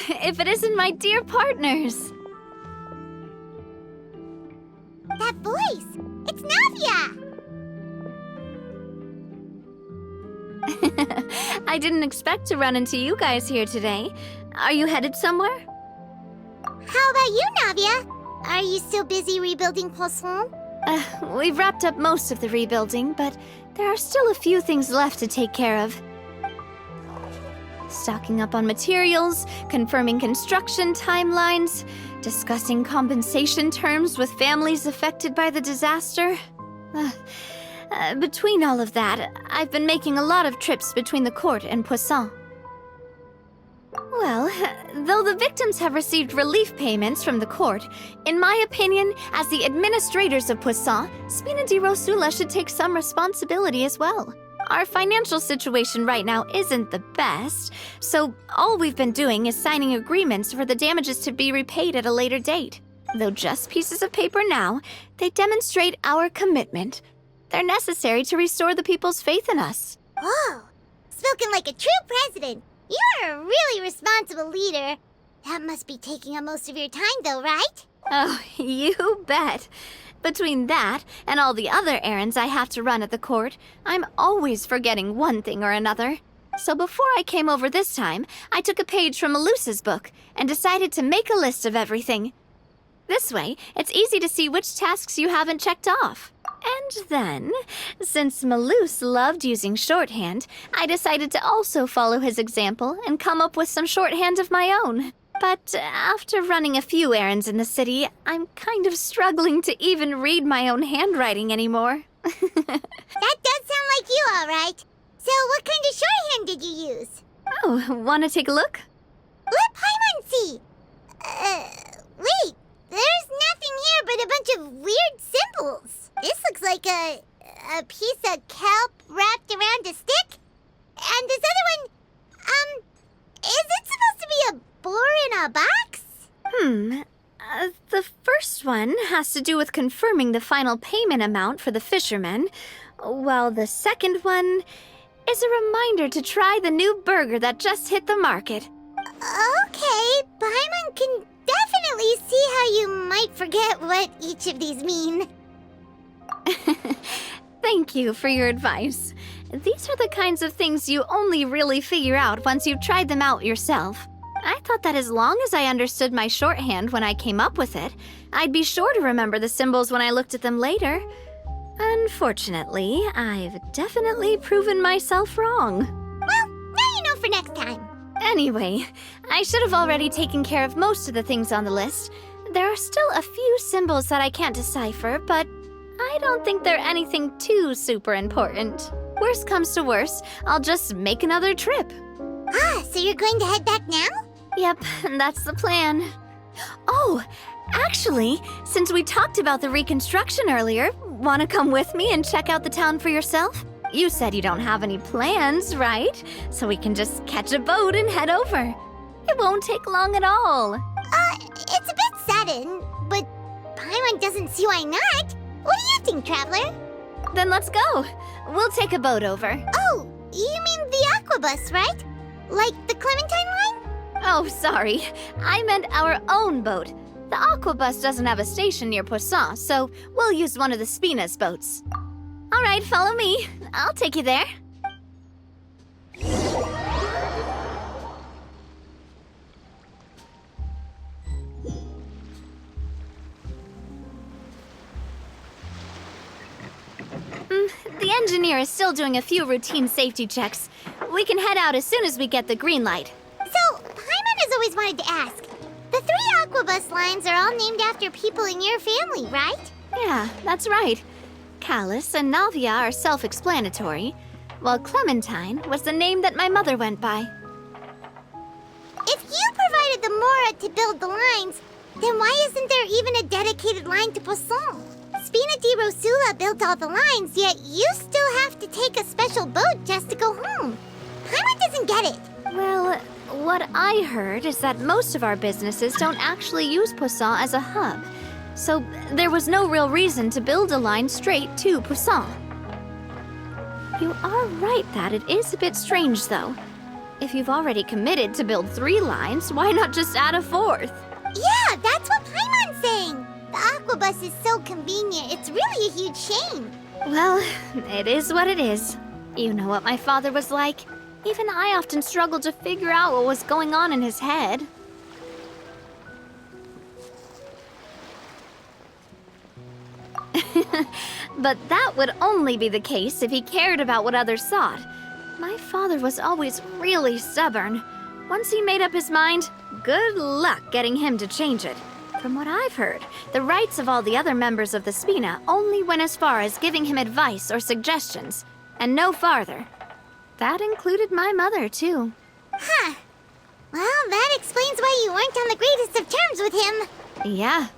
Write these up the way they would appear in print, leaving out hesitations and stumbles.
if it isn't my dear partners? That voice! It's Navia! I didn't expect to run into you guys here today. Are you headed somewhere? How about you, Navia? Are you still busy rebuilding Poisson? We've wrapped up most of the rebuilding, but there are still a few things left to take care of. Stocking up on materials, confirming construction timelines, discussing compensation terms with families affected by the disaster. Between all of that, I've been making a lot of trips between the court and Poisson. Well, though the victims have received relief payments from the court, in my opinion, as the administrators of Poisson, Spina di Rosula should take some responsibility as well. Our financial situation right now isn't the best, so all we've been doing is signing agreements for the damages to be repaid at a later date. Though just pieces of paper now, they demonstrate our commitment. They're necessary to restore the people's faith in us. Oh, spoken like a true president. You're a really responsible leader. That must be taking up most of your time, though, right? Oh, you bet. Between that and all the other errands I have to run at the court, I'm always forgetting one thing or another. So before I came over this time, I took a page from Malusa's book and decided to make a list of everything. This way, it's easy to see which tasks you haven't checked off. And then, since Malus loved using shorthand, I decided to also follow his example and come up with some shorthand of my own. But after running a few errands in the city, I'm kind of struggling to even read my own handwriting anymore. That does sound like you, all right. So what kind of shorthand did you use? Oh, want to take a look? Let Paimon see. Wait. There's nothing here but a bunch of weird symbols. This looks like a piece of kelp wrapped around a stick. And this other one, is it supposed to be a boar in a box? The first one has to do with confirming the final payment amount for the fishermen, while the second one is a reminder to try the new burger that just hit the market. Okay, Paimon can definitely see how you might forget what each of these mean. Thank you for your advice. These are the kinds of things you only really figure out once you've tried them out yourself. I thought that as long as I understood my shorthand when I came up with it, I'd be sure to remember the symbols when I looked at them later. Unfortunately, I've definitely proven myself wrong. Well, now you know for next time. Anyway, I should have already taken care of most of the things on the list. There are still a few symbols that I can't decipher, but I don't think they're anything too super important. Worst comes to worst, I'll just make another trip. Ah, so you're going to head back now? Yep, that's the plan. Oh, actually, since we talked about the reconstruction earlier, want to come with me and check out the town for yourself? You said you don't have any plans, right? So we can just catch a boat and head over. It won't take long at all. It's a bit sudden, but Paimon doesn't see why not. What do you think, Traveler? Then let's go. We'll take a boat over. Oh, you mean the aquabus, right? Like the Clementine line? Oh, sorry. I meant our own boat. The aquabus doesn't have a station near Poisson, so we'll use one of the Spina's boats. All right, follow me. I'll take you there. The engineer is still doing a few routine safety checks. We can head out as soon as we get the green light. So, Paimon has always wanted to ask. The 3 aquabus lines are all named after people in your family, right? Yeah, that's right. Callus and Navia are self-explanatory, while Clementine was the name that my mother went by. If you provided the Mora to build the lines, then why isn't there even a dedicated line to Poisson? Spina di Rosula built all the lines, yet you still have to take a special boat just to go home. Paimon doesn't get it. Well, what I heard is that most of our businesses don't actually use Poisson as a hub, so there was no real reason to build a line straight to Poisson. You are right that it is a bit strange, though. If you've already committed to build 3 lines, why not just add a 4th? Yeah, that's what Paimon's saying. The aquabus is so convenient, it's really a huge shame. Well, it is what it is. You know what my father was like. Even I often struggled to figure out what was going on in his head. But that would only be the case if he cared about what others thought. My father was always really stubborn. Once he made up his mind, good luck getting him to change it. From what I've heard, the rights of all the other members of the Spina only went as far as giving him advice or suggestions, and no farther. That included my mother, too. Huh. Well, that explains why you weren't on the greatest of terms with him. Yeah,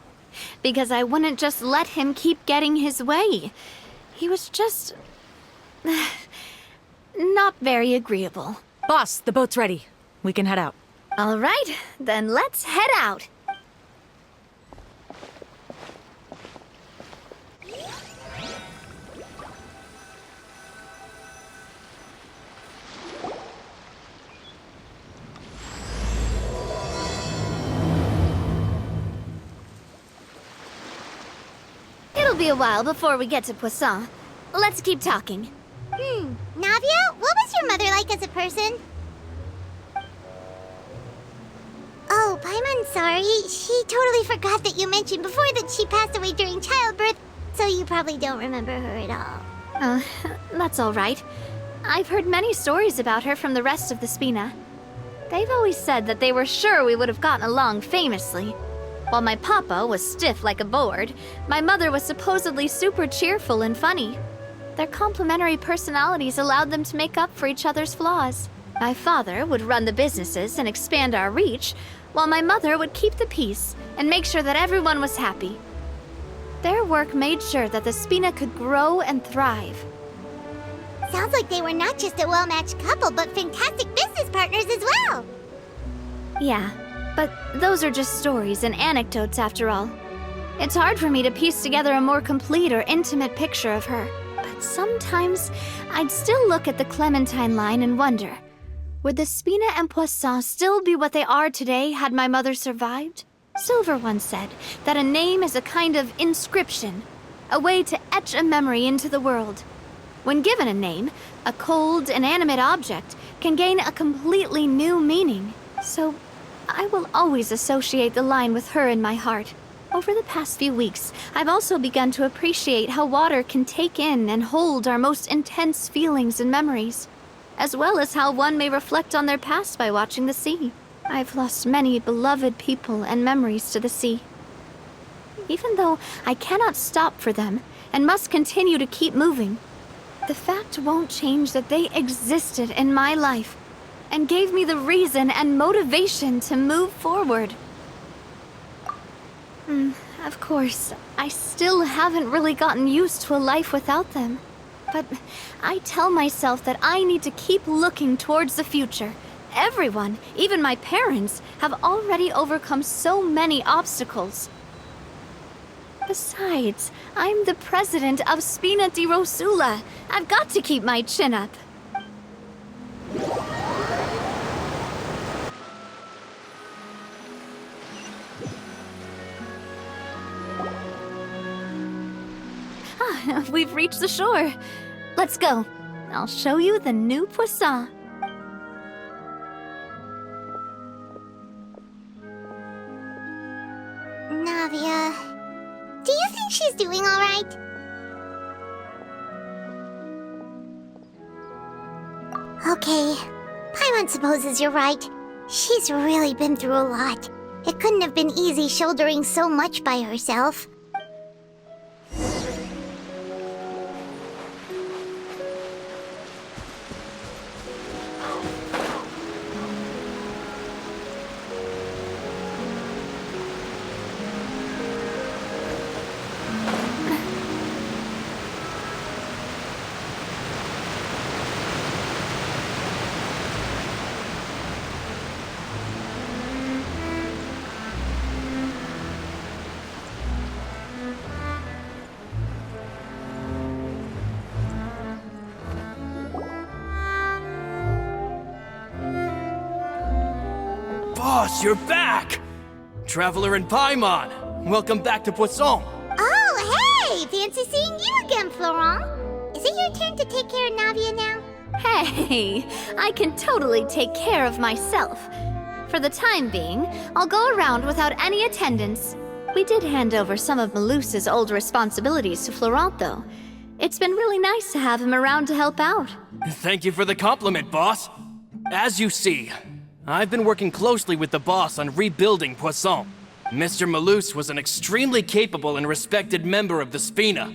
because I wouldn't just let him keep getting his way. He was just... not very agreeable. Boss, the boat's ready. We can head out. All right, then let's head out. It'll be a while before we get to Poisson. Let's keep talking. Navia, what was your mother like as a person? Oh, Paimon's sorry. She totally forgot that you mentioned before that she passed away during childbirth, so you probably don't remember her at all. That's all right. I've heard many stories about her from the rest of the Spina. They've always said that they were sure we would have gotten along famously. While my papa was stiff like a board, my mother was supposedly super cheerful and funny. Their complementary personalities allowed them to make up for each other's flaws. My father would run the businesses and expand our reach, while my mother would keep the peace and make sure that everyone was happy. Their work made sure that the Spina could grow and thrive. Sounds like they were not just a well-matched couple, but fantastic business partners as well. Yeah, but those are just stories and anecdotes after all. It's hard for me to piece together a more complete or intimate picture of her. But sometimes I'd still look at the Clementine line and wonder, would the Spina and Poisson still be what they are today had my mother survived? Silver once said that a name is a kind of inscription, a way to etch a memory into the world. When given a name, a cold, inanimate object can gain a completely new meaning. So I will always associate the line with her in my heart. Over the past few weeks, I've also begun to appreciate how water can take in and hold our most intense feelings and memories, as well as how one may reflect on their past by watching the sea. I've lost many beloved people and memories to the sea. Even though I cannot stop for them and must continue to keep moving, the fact won't change that they existed in my life and gave me the reason and motivation to move forward. Of course, I still haven't really gotten used to a life without them. But I tell myself that I need to keep looking towards the future. Everyone, even my parents, have already overcome so many obstacles. Besides, I'm the president of Spina di Rosula. I've got to keep my chin up. We've reached the shore. Let's go. I'll show you the new Poisson. Navia, do you think she's doing all right? Okay, Paimon supposes you're right. She's really been through a lot. It couldn't have been easy shouldering so much by herself. Boss, you're back! Traveler in Paimon, welcome back to Poisson. Oh, hey! Fancy seeing you again, Florent. Is it your turn to take care of Navia now? Hey, I can totally take care of myself. For the time being, I'll go around without any attendance. We did hand over some of Malus's old responsibilities to Florent, though. It's been really nice to have him around to help out. Thank you for the compliment, boss. As you see, I've been working closely with the boss on rebuilding Poisson. Mr. Malus was an extremely capable and respected member of the Spina.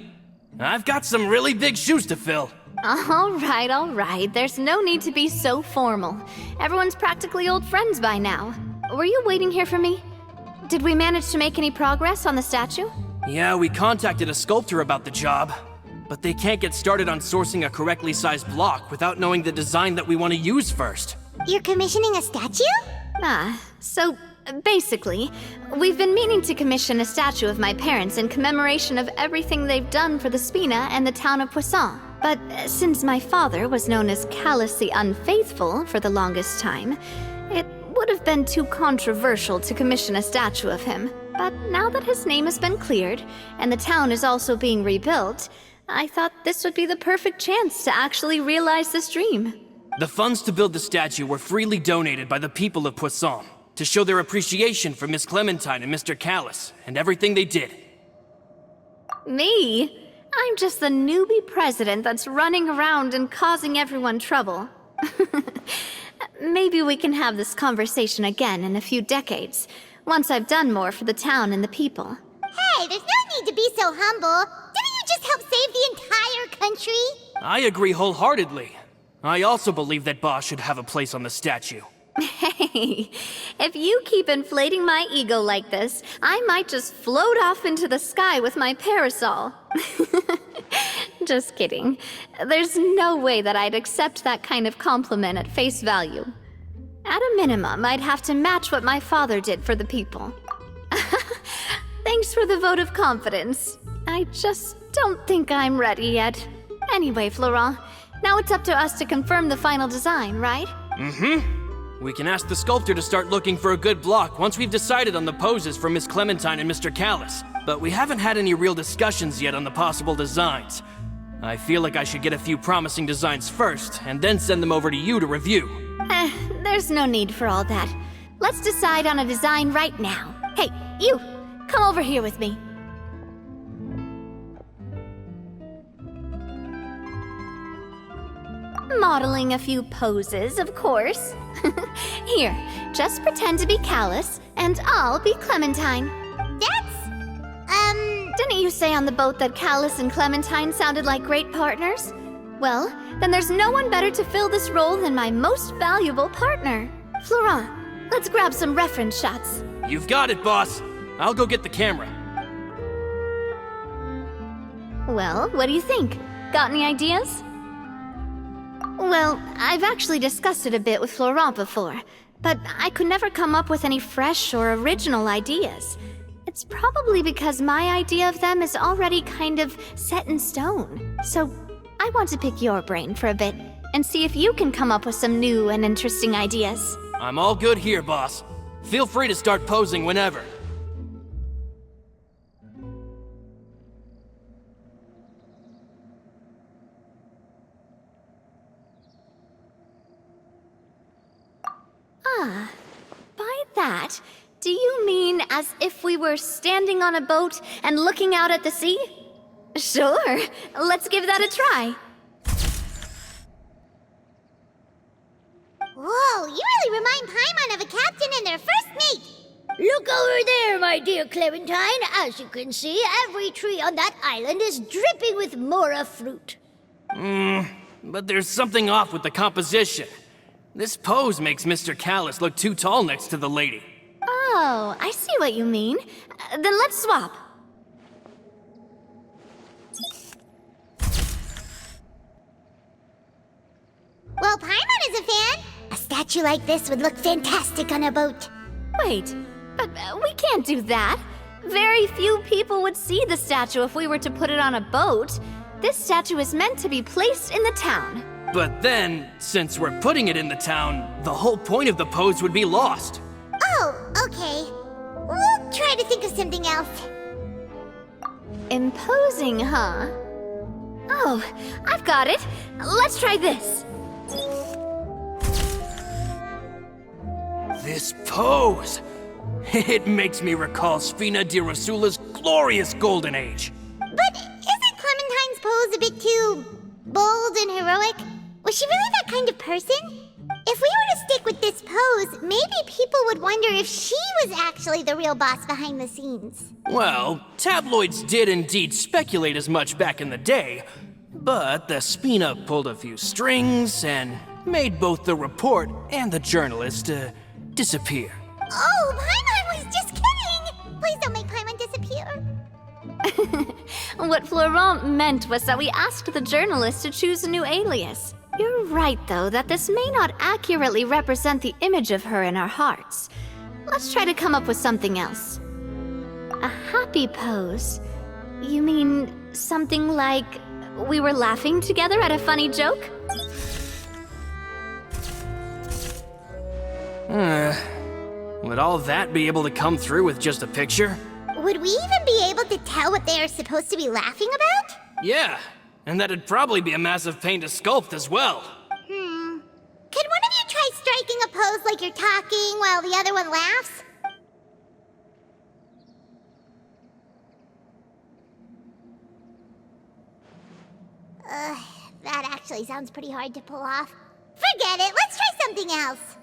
I've got some really big shoes to fill. All right. There's no need to be so formal. Everyone's practically old friends by now. Were you waiting here for me? Did we manage to make any progress on the statue? Yeah, we contacted a sculptor about the job, but they can't get started on sourcing a correctly sized block without knowing the design that we want to use first. You're commissioning a statue? So basically, we've been meaning to commission a statue of my parents in commemoration of everything they've done for the Spina and the town of Poisson. But since my father was known as Callus the Unfaithful for the longest time, it would have been too controversial to commission a statue of him. But now that his name has been cleared, and the town is also being rebuilt, I thought this would be the perfect chance to actually realize this dream. The funds to build the statue were freely donated by the people of Poisson to show their appreciation for Miss Clementine and Mr. Callus and everything they did. Me? I'm just the newbie president that's running around and causing everyone trouble. Maybe we can have this conversation again in a few decades, once I've done more for the town and the people. Hey, there's no need to be so humble. Didn't you just help save the entire country? I agree wholeheartedly. I also believe that Boss should have a place on the statue. Hey, if you keep inflating my ego like this, I might just float off into the sky with my parasol. Just kidding. There's no way that I'd accept that kind of compliment at face value. At a minimum, I'd have to match what my father did for the people. Thanks for the vote of confidence. I just don't think I'm ready yet. Anyway, Florent, now it's up to us to confirm the final design, right? We can ask the sculptor to start looking for a good block once we've decided on the poses for Miss Clementine and Mr. Callus. But we haven't had any real discussions yet on the possible designs. I feel like I should get a few promising designs first, and then send them over to you to review. There's no need for all that. Let's decide on a design right now. Hey, you! Come over here with me. Modeling a few poses, of course. Here, just pretend to be Callus, and I'll be Clementine. Didn't you say on the boat that Callus and Clementine sounded like great partners? Well, then there's no one better to fill this role than my most valuable partner. Florent, let's grab some reference shots. You've got it, boss. I'll go get the camera. Well, what do you think? Got any ideas? Well, I've actually discussed it a bit with Florent before, but I could never come up with any fresh or original ideas. It's probably because my idea of them is already kind of set in stone. So I want to pick your brain for a bit and see if you can come up with some new and interesting ideas. I'm all good here, boss. Feel free to start posing whenever. By that, do you mean as if we were standing on a boat and looking out at the sea? Sure, let's give that a try. Whoa, you really remind Paimon of a captain and their first mate. Look over there, my dear Clementine. As you can see, every tree on that island is dripping with mora fruit. But there's something off with the composition. This pose makes Mr. Callus look too tall next to the lady. Oh, I see what you mean. Then let's swap. Well, Paimon is a fan. A statue like this would look fantastic on a boat. Wait, but we can't do that. Very few people would see the statue if we were to put it on a boat. This statue is meant to be placed in the town. But then, since we're putting it in the town, the whole point of the pose would be lost. Oh, Okay, we'll try to think of something else. Imposing, huh? Oh, I've got it. Let's try this. This pose! It makes me recall Sfina di Rasula's glorious golden age. But isn't Clementine's pose a bit too bold and heroic? Was she really that kind of person? If we were to stick with this pose, maybe people would wonder if she was actually the real boss behind the scenes. Well, tabloids did indeed speculate as much back in the day, but the Sfina pulled a few strings and made both the report and the journalist disappear. Oh, Paimon was just kidding! Please don't make Paimon disappear. What Florent meant was that we asked the journalist to choose a new alias. You're right, though, that this may not accurately represent the image of her in our hearts. Let's try to come up with something else. A happy pose? You mean something like we were laughing together at a funny joke? Would all that be able to come through with just a picture? Would we even be able to tell what they are supposed to be laughing about? Yeah, and that'd probably be a massive pain to sculpt as well. Could one of you try striking a pose like you're talking while the other one laughs? That actually sounds pretty hard to pull off. Forget it, let's try something else.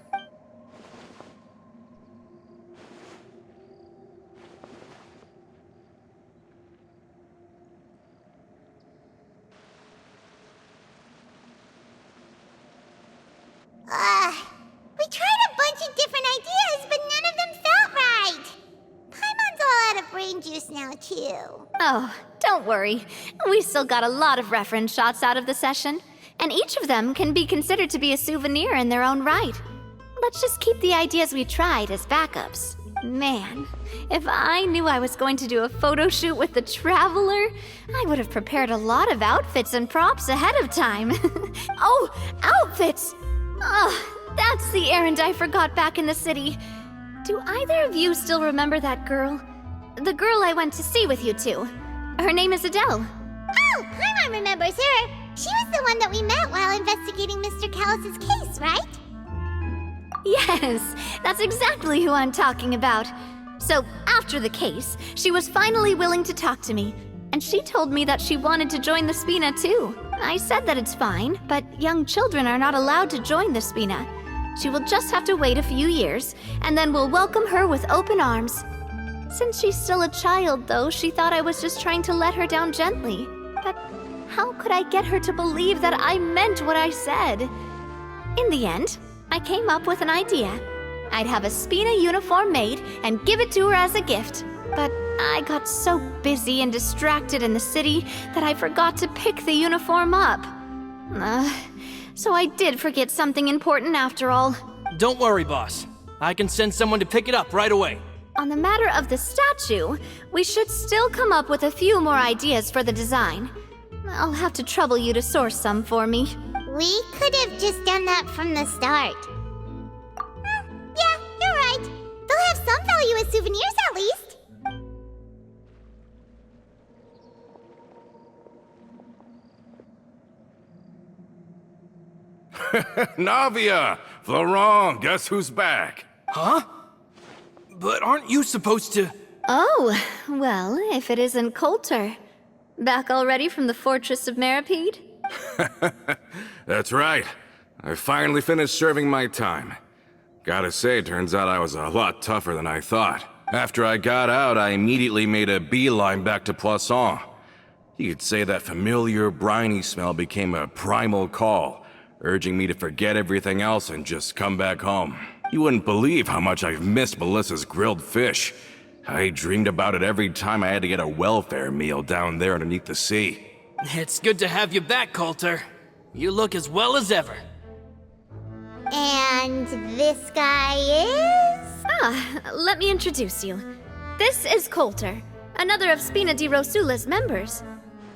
We tried a bunch of different ideas, but none of them felt right. Paimon's all out of brain juice now, too. Oh, don't worry. We still got a lot of reference shots out of the session, and each of them can be considered to be a souvenir in their own right. Let's just keep the ideas we tried as backups. Man, if I knew I was going to do a photo shoot with the Traveler, I would have prepared a lot of outfits and props ahead of time. Oh, outfits! Oh, that's the errand I forgot back in the city. Do either of you still remember that girl? The girl I went to see with you two. Her name is Adele. Oh, Paimon remembers her. She was the one that we met while investigating Mr. Callus's case, right? Yes, that's exactly who I'm talking about. So, after the case, she was finally willing to talk to me, and she told me that she wanted to join the Spina too. I said that it's fine, but young children are not allowed to join the Spina. She will just have to wait a few years, and then we'll welcome her with open arms. Since she's still a child, though, she thought I was just trying to let her down gently. But how could I get her to believe that I meant what I said? In the end, I came up with an idea. I'd have a Spina uniform made and give it to her as a gift. But I got so busy and distracted in the city that I forgot to pick the uniform up. So I did forget something important after all. Don't worry, boss. I can send someone to pick it up right away. On the matter of the statue, we should still come up with a few more ideas for the design. I'll have to trouble you to source some for me. We could have just done that from the start. Yeah, you're right. They'll have some value as souvenirs at least. Navia! Florent, guess who's back? Huh? But aren't you supposed to... Oh, well, if it isn't Coulter. Back already from the Fortress of Meripede? That's right. I finally finished serving my time. Gotta say, turns out I was a lot tougher than I thought. After I got out, I immediately made a beeline back to Poisson. You could say that familiar, briny smell became a primal call, urging me to forget everything else and just come back home. You wouldn't believe how much I've missed Melissa's grilled fish. I dreamed about it every time I had to get a welfare meal down there underneath the sea. It's good to have you back, Coulter. You look as well as ever. And this guy is? Let me introduce you. This is Coulter, another of Spina di Rosula's members.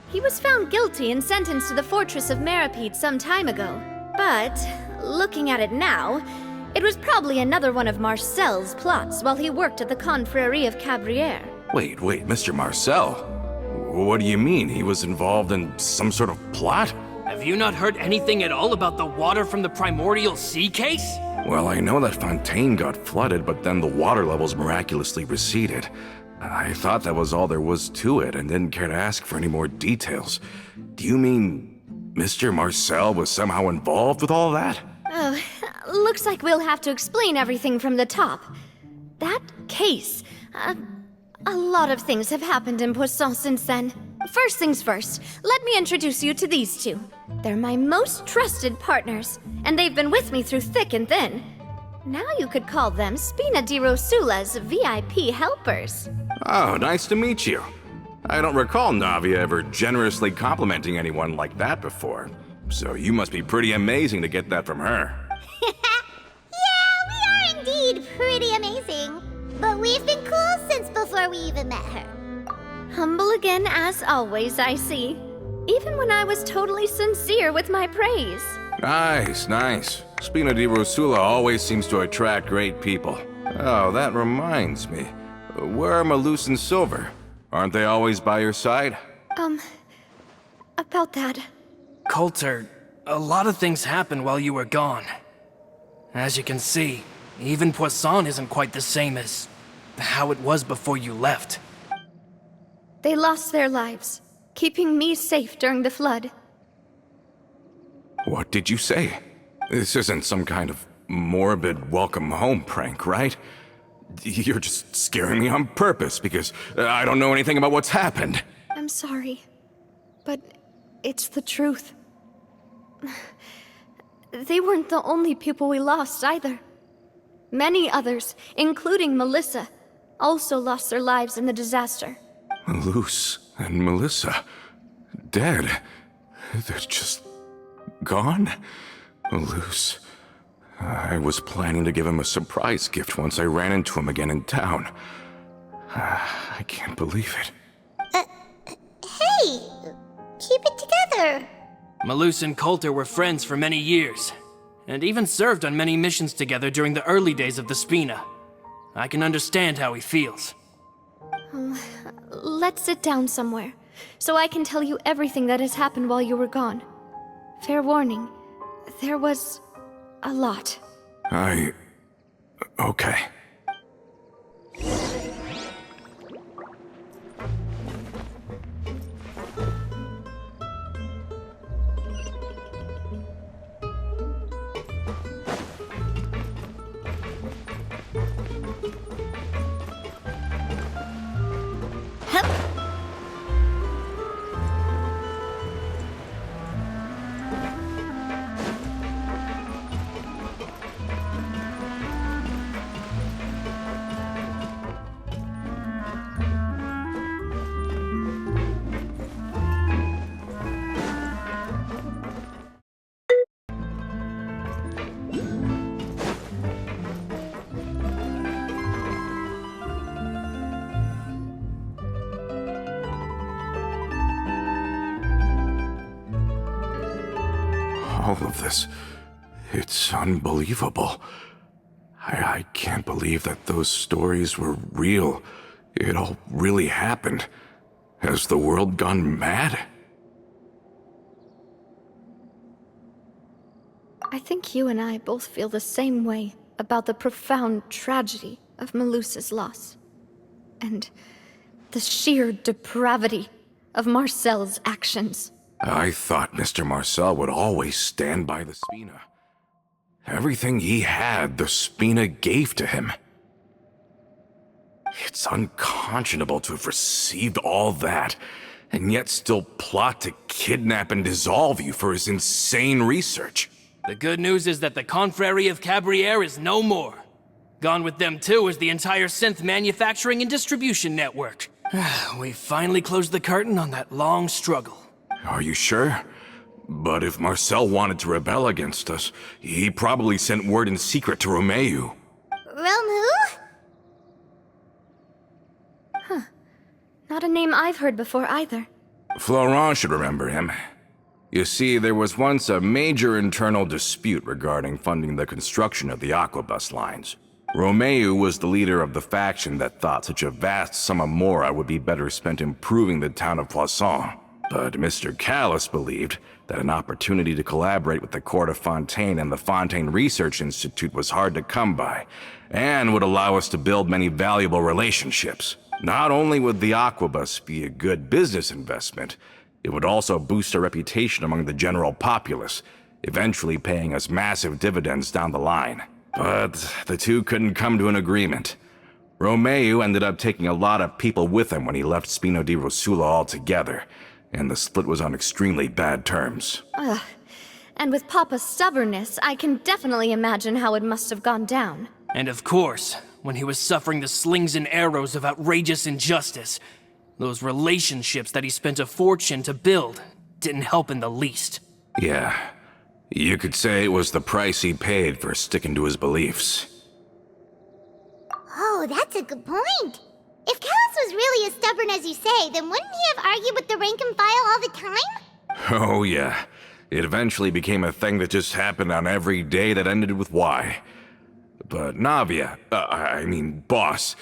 He was found guilty and sentenced to the Fortress of Meripede some time ago. But, looking at it now, It was probably another one of Marcel's plots while he worked at the Confrérie of Cabrières. Wait, Mr. Marcel? What do you mean? He was involved in some sort of plot? Have you not heard anything at all about the water from the primordial sea case? Well, I know that Fontaine got flooded, but then the water levels miraculously receded. I thought that was all there was to it and didn't care to ask for any more details. Do you mean Mr. Marcel was somehow involved with all that? Oh, looks like we'll have to explain everything from the top. That case, a lot of things have happened in Poisson since then. First things first, let me introduce you to these two. They're my most trusted partners, and they've been with me through thick and thin. Now you could call them Spina di Rosula's VIP helpers. Oh, nice to meet you. I don't recall Navia ever generously complimenting anyone like that before. So you must be pretty amazing to get that from her. Yeah, we are indeed pretty amazing. But we've been cool since before we even met her. Humble again as always, I see. Even when I was totally sincere with my praise. Nice. Spina di Rosula always seems to attract great people. Oh, that reminds me. Where are Malus and Silver? Aren't they always by your side? About that. Coulter, a lot of things happened while you were gone. As you can see, even Poisson isn't quite the same as how it was before you left. They lost their lives, keeping me safe during the flood. What did you say? This isn't some kind of morbid welcome home prank, right? You're just scaring me on purpose because I don't know anything about what's happened. I'm sorry, but it's the truth. They weren't the only people we lost either. Many others, including Melissa, also lost their lives in the disaster. Malus and Melissa, dead. They're just gone? Malus. I was planning to give him a surprise gift once I ran into him again in town. I can't believe it. Hey, keep it together. Malus and Coulter were friends for many years, and even served on many missions together during the early days of the Spina. I can understand how he feels. Let's sit down somewhere, so I can tell you everything that has happened while you were gone. Fair warning, there was a lot. Okay. All of this, it's unbelievable. I can't believe that those stories were real. It all really happened. Has the world gone mad? I think you and I both feel the same way about the profound tragedy of Melusa's loss. And the sheer depravity of Marcel's actions. I thought Mr. Marcel would always stand by the Spina. Everything he had, the Spina gave to him. It's unconscionable to have received all that, and yet still plot to kidnap and dissolve you for his insane research. The good news is that the Confrérie of Cabrières is no more. Gone with them too is the entire synth manufacturing and distribution network. We finally closed the curtain on that long struggle. Are you sure? But if Marcel wanted to rebel against us, he probably sent word in secret to Romeu. Romu? Not a name I've heard before either. Florent should remember him. You see, there was once a major internal dispute regarding funding the construction of the aquabus lines. Romeu was the leader of the faction that thought such a vast sum of mora would be better spent improving the town of Poisson. But Mr. Callis believed that an opportunity to collaborate with the Court of Fontaine and the Fontaine Research Institute was hard to come by, and would allow us to build many valuable relationships. Not only would the aquabus be a good business investment, it would also boost our reputation among the general populace, eventually paying us massive dividends down the line. But the two couldn't come to an agreement. Romeu ended up taking a lot of people with him when he left Spino di Rosula altogether, and the split was on extremely bad terms. Ugh. And with Papa's stubbornness, I can definitely imagine how it must have gone down. And of course, when he was suffering the slings and arrows of outrageous injustice, those relationships that he spent a fortune to build didn't help in the least. Yeah, you could say it was the price he paid for sticking to his beliefs. Oh, that's a good point. If Callus was really as stubborn as you say, then wouldn't he have argued with the rank and file all the time? Oh yeah, it eventually became a thing that just happened on every day that ended with Y. But Navia, boss,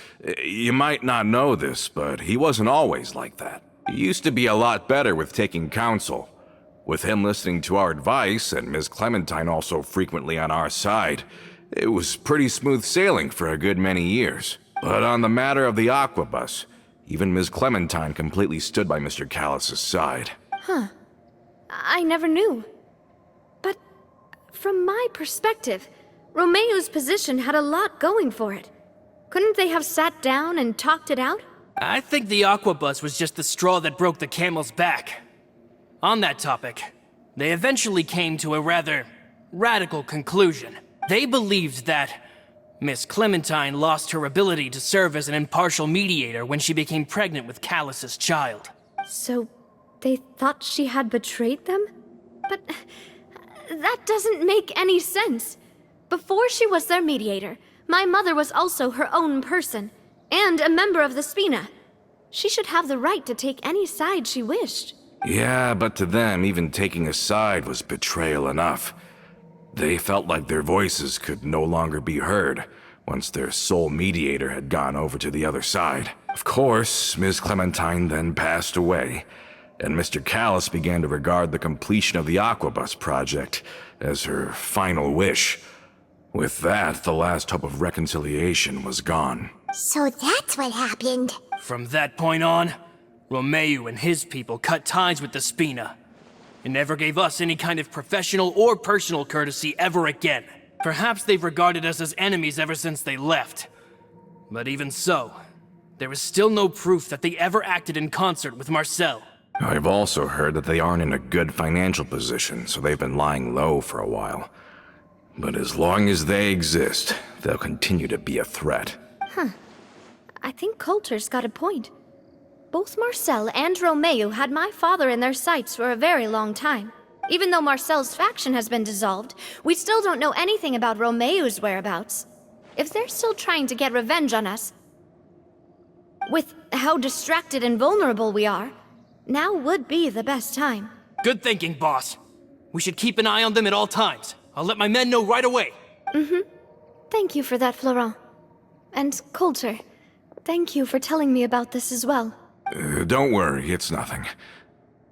you might not know this, but he wasn't always like that. He used to be a lot better with taking counsel. With him listening to our advice, and Ms. Clementine also frequently on our side, it was pretty smooth sailing for a good many years. But on the matter of the aquabus, even Ms. Clementine completely stood by Mr. Callus's side. Huh. I never knew. But from my perspective, Romeu's position had a lot going for it. Couldn't they have sat down and talked it out? I think the aquabus was just the straw that broke the camel's back. On that topic, they eventually came to a rather radical conclusion. They believed that Miss Clementine lost her ability to serve as an impartial mediator when she became pregnant with Callus's child. So they thought she had betrayed them? But that doesn't make any sense. Before she was their mediator, my mother was also her own person, and a member of the Spina. She should have the right to take any side she wished. Yeah, but to them, even taking a side was betrayal enough. They felt like their voices could no longer be heard once their sole mediator had gone over to the other side. Of course, Ms. Clementine then passed away, and Mr. Callus began to regard the completion of the aquabus project as her final wish. With that, the last hope of reconciliation was gone. So that's what happened. From that point on, Romeu and his people cut ties with the Spina, and never gave us any kind of professional or personal courtesy ever again. Perhaps they've regarded us as enemies ever since they left. But even so, there is still no proof that they ever acted in concert with Marcel. I've also heard that they aren't in a good financial position, so they've been lying low for a while. But as long as they exist, they'll continue to be a threat. I think Coulter's got a point. Both Marcel and Romeu had my father in their sights for a very long time. Even though Marcel's faction has been dissolved, we still don't know anything about Romeu's whereabouts. If they're still trying to get revenge on us, with how distracted and vulnerable we are, now would be the best time. Good thinking, boss. We should keep an eye on them at all times. I'll let my men know right away. Thank you for that, Florent. And Coulter, thank you for telling me about this as well. Don't worry, it's nothing.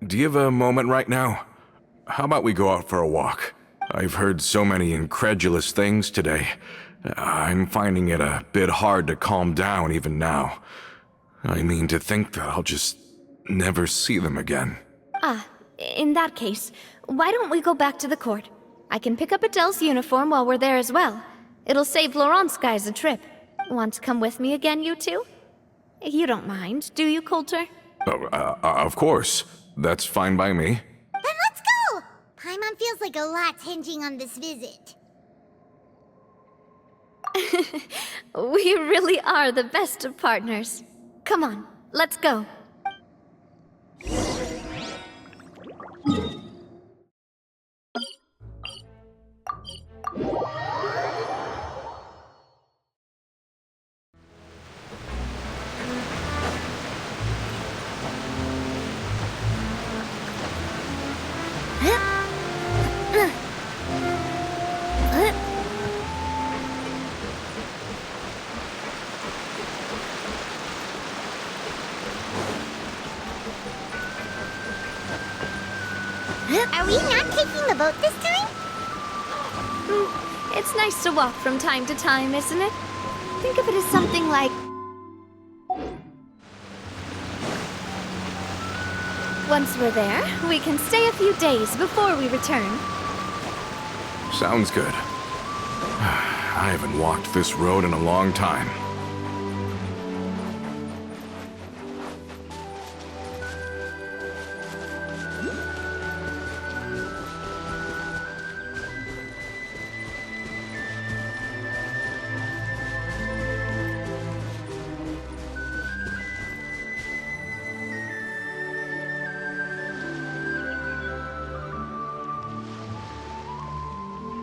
Do you have a moment right now? How about we go out for a walk? I've heard so many incredulous things today. I'm finding it a bit hard to calm down even now. I mean, to think that I'll just never see them again. In that case, why don't we go back to the court? I can pick up Adele's uniform while we're there as well. It'll save Laurent's guys a trip. Want to come with me again, you two? You don't mind, do you, Coulter? Of course. That's fine by me. Then let's go! Paimon feels like a lot's hinging on this visit. We really are the best of partners. Come on, let's go. Are we not taking the boat this time? It's nice to walk from time to time, isn't it? Think of it as something like... Once we're there, we can stay a few days before we return. Sounds good. I haven't walked this road in a long time.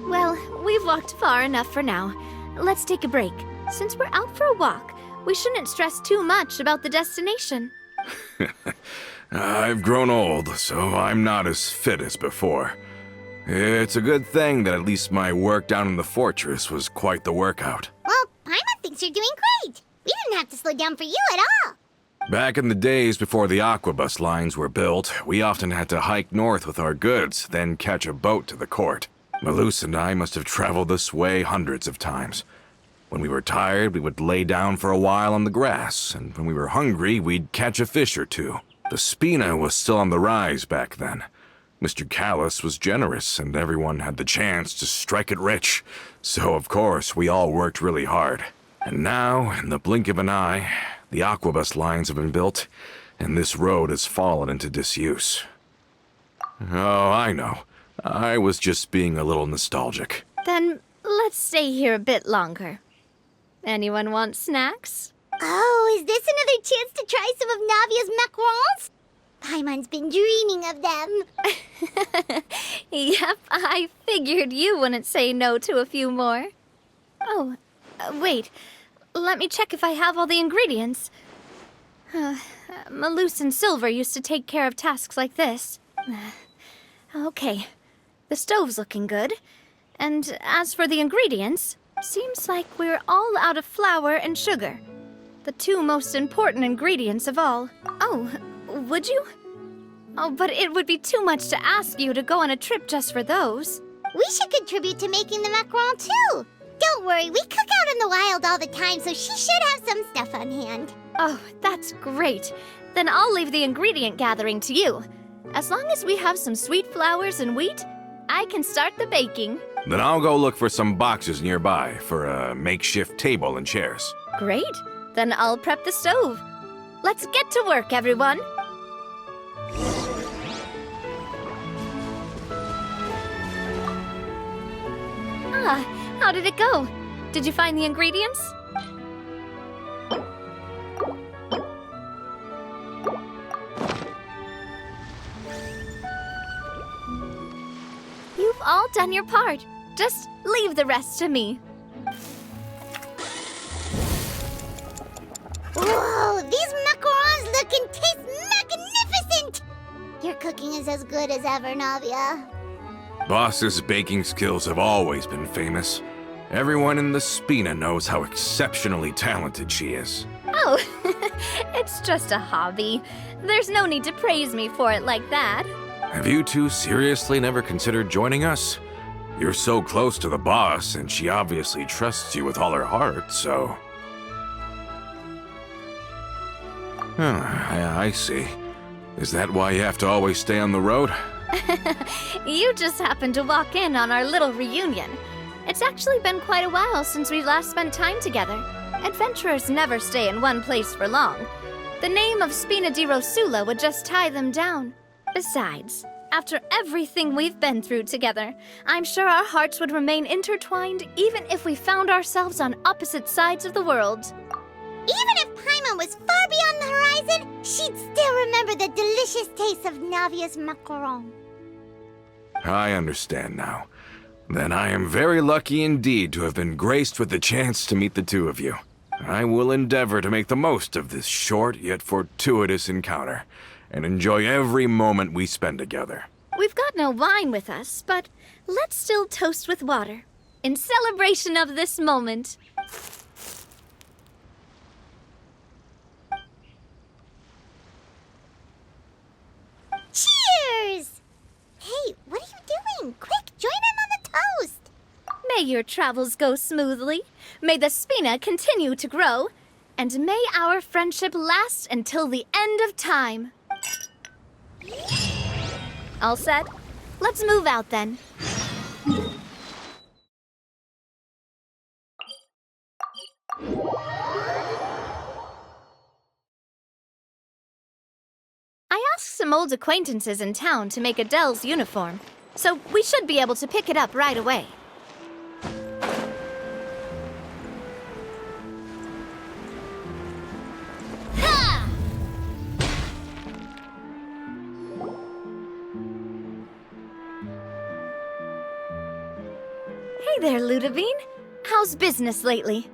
Well, we've walked far enough for now. Let's take a break. Since we're out for a walk, we shouldn't stress too much about the destination. I've grown old, so I'm not as fit as before. It's a good thing that at least my work down in the fortress was quite the workout. Well, Paimon thinks you're doing great. We didn't have to slow down for you at all. Back in the days before the aquabus lines were built, we often had to hike north with our goods, then catch a boat to the court. Malus and I must have traveled this way hundreds of times. When we were tired, we would lay down for a while on the grass, and when we were hungry, we'd catch a fish or two. The Spina was still on the rise back then. Mr. Callis was generous, and everyone had the chance to strike it rich. So, of course, we all worked really hard. And now, in the blink of an eye, the aquabus lines have been built, and this road has fallen into disuse. Oh, I know. I was just being a little nostalgic. Then let's stay here a bit longer. Anyone want snacks? Oh, is this another chance to try some of Navia's macarons? Paimon's been dreaming of them. Yep, I figured you wouldn't say no to a few more. Oh, wait. Let me check if I have all the ingredients. Malus and Silver used to take care of tasks like this. Okay. The stove's looking good. And as for the ingredients, seems like we're all out of flour and sugar. The two most important ingredients of all. Oh, would you? Oh, but it would be too much to ask you to go on a trip just for those. We should contribute to making the macaron too. Don't worry, we cook out in the wild all the time, so she should have some stuff on hand. Oh, that's great. Then I'll leave the ingredient gathering to you. As long as we have some sweet flours and wheat, I can start the baking. Then I'll go look for some boxes nearby for a makeshift table and chairs. Great. Then I'll prep the stove. Let's get to work, everyone. How did it go? Did you find the ingredients? You've all done your part. Just leave the rest to me. Whoa, these macarons look and taste magnificent! Your cooking is as good as ever, Navia. Boss's baking skills have always been famous. Everyone in the Spina knows how exceptionally talented she is. Oh, it's just a hobby. There's no need to praise me for it like that. Have you two seriously never considered joining us? You're so close to the boss, and she obviously trusts you with all her heart, so... I see. Is that why you have to always stay on the road? You just happened to walk in on our little reunion. It's actually been quite a while since we last spent time together. Adventurers never stay in one place for long. The name of Spina di Rosula would just tie them down. Besides, after everything we've been through together, I'm sure our hearts would remain intertwined even if we found ourselves on opposite sides of the world. Even if Paimon was far beyond the horizon, she'd still remember the delicious taste of Navia's macaron. I understand now. Then I am very lucky indeed to have been graced with the chance to meet the two of you. I will endeavor to make the most of this short yet fortuitous encounter, and enjoy every moment we spend together. We've got no wine with us, but let's still toast with water, in celebration of this moment. Cheers! Hey, what are you doing? Quick, join in on the toast! May your travels go smoothly, may the Spina continue to grow, and may our friendship last until the end of time. All set? Let's move out then. I asked some old acquaintances in town to make Adele's uniform, so we should be able to pick it up right away. Ha! Hey there, Ludovine. How's business lately?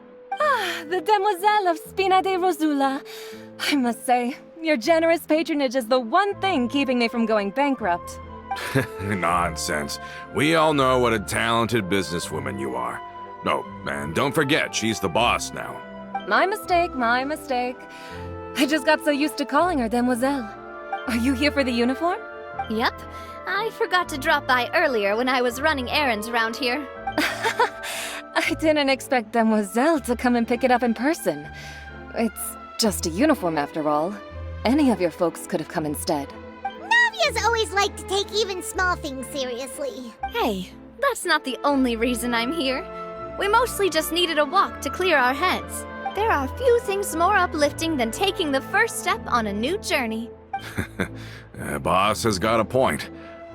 The Demoiselle of Spina de Rosula. I must say, your generous patronage is the one thing keeping me from going bankrupt. Nonsense. We all know what a talented businesswoman you are. Oh, and don't forget, she's the boss now. My mistake, my mistake. I just got so used to calling her Demoiselle. Are you here for the uniform? Yep. I forgot to drop by earlier when I was running errands around here. I didn't expect Demoiselle to come and pick it up in person. It's just a uniform after all. Any of your folks could have come instead. Navia's always liked to take even small things seriously. Hey, that's not the only reason I'm here. We mostly just needed a walk to clear our heads. There are few things more uplifting than taking the first step on a new journey. Boss has got a point.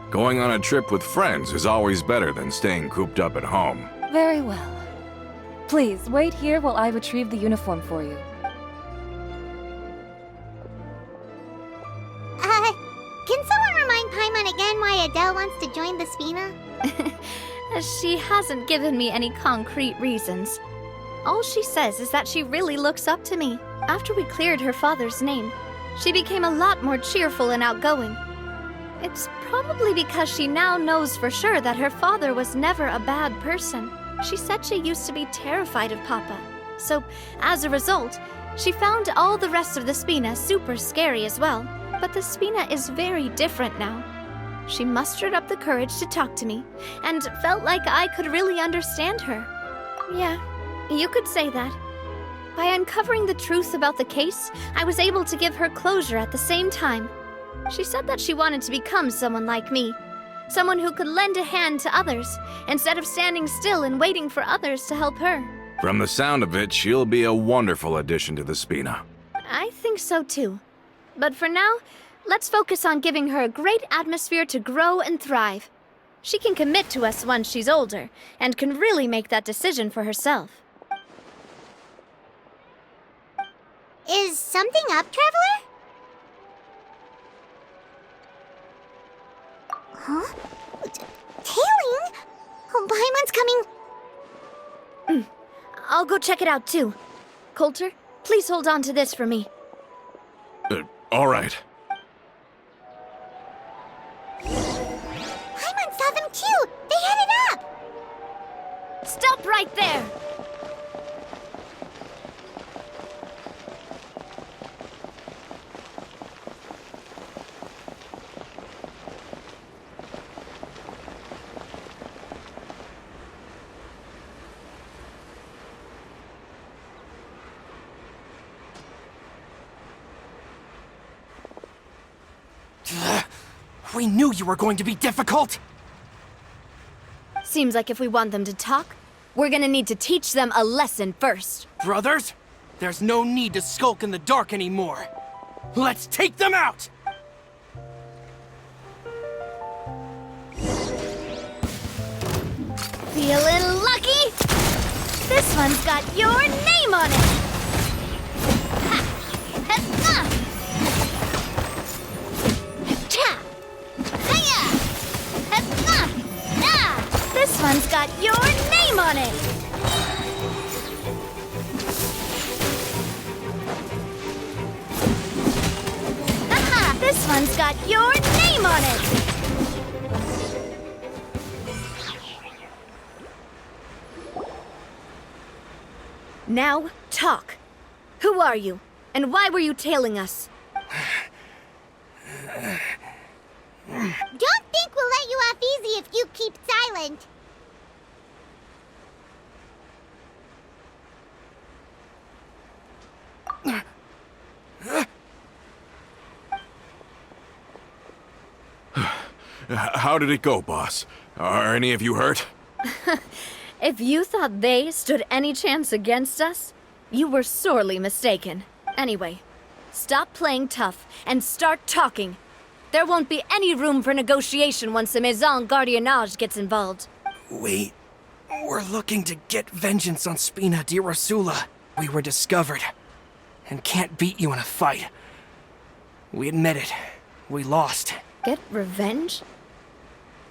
Going on a trip with friends is always better than staying cooped up at home. Very well. Please, wait here while I retrieve the uniform for you. Can someone remind Paimon again why Adele wants to join the Spina? She hasn't given me any concrete reasons. All she says is that she really looks up to me. After we cleared her father's name, she became a lot more cheerful and outgoing. It's probably because she now knows for sure that her father was never a bad person. She said she used to be terrified of Papa. So, as a result, she found all the rest of the Spina super scary as well. But the Spina is very different now. She mustered up the courage to talk to me, and felt like I could really understand her. Yeah, you could say that. By uncovering the truth about the case, I was able to give her closure at the same time. She said that she wanted to become someone like me. Someone who could lend a hand to others, instead of standing still and waiting for others to help her. From the sound of it, she'll be a wonderful addition to the Spina. I think so too. But for now, let's focus on giving her a great atmosphere to grow and thrive. She can commit to us once she's older, and can really make that decision for herself. Is something up, Traveler? Huh? Tailing? Oh, Paimon's coming. I'll go check it out too. Coulter, please hold on to this for me. All right. Paimon saw them too. They headed up. Stop right there! We knew you were going to be difficult! Seems like if we want them to talk, we're gonna need to teach them a lesson first. Brothers, there's no need to skulk in the dark anymore. Let's take them out! Feeling lucky? This one's got your name on it! Ha! Ha! Cha! Hiya! Ha! Ah! This one's got your name on it! Ha! This one's got your name on it! Now, talk. Who are you? And why were you tailing us? Don't think we'll let you off easy if you keep silent. How did it go, boss? Are any of you hurt? If you thought they stood any chance against us, you were sorely mistaken. Anyway, stop playing tough and start talking. There won't be any room for negotiation once the Maison Gardiennage gets involved. We're looking to get vengeance on Spina di Rosula. We were discovered, and can't beat you in a fight. We admit it. We lost. Get revenge?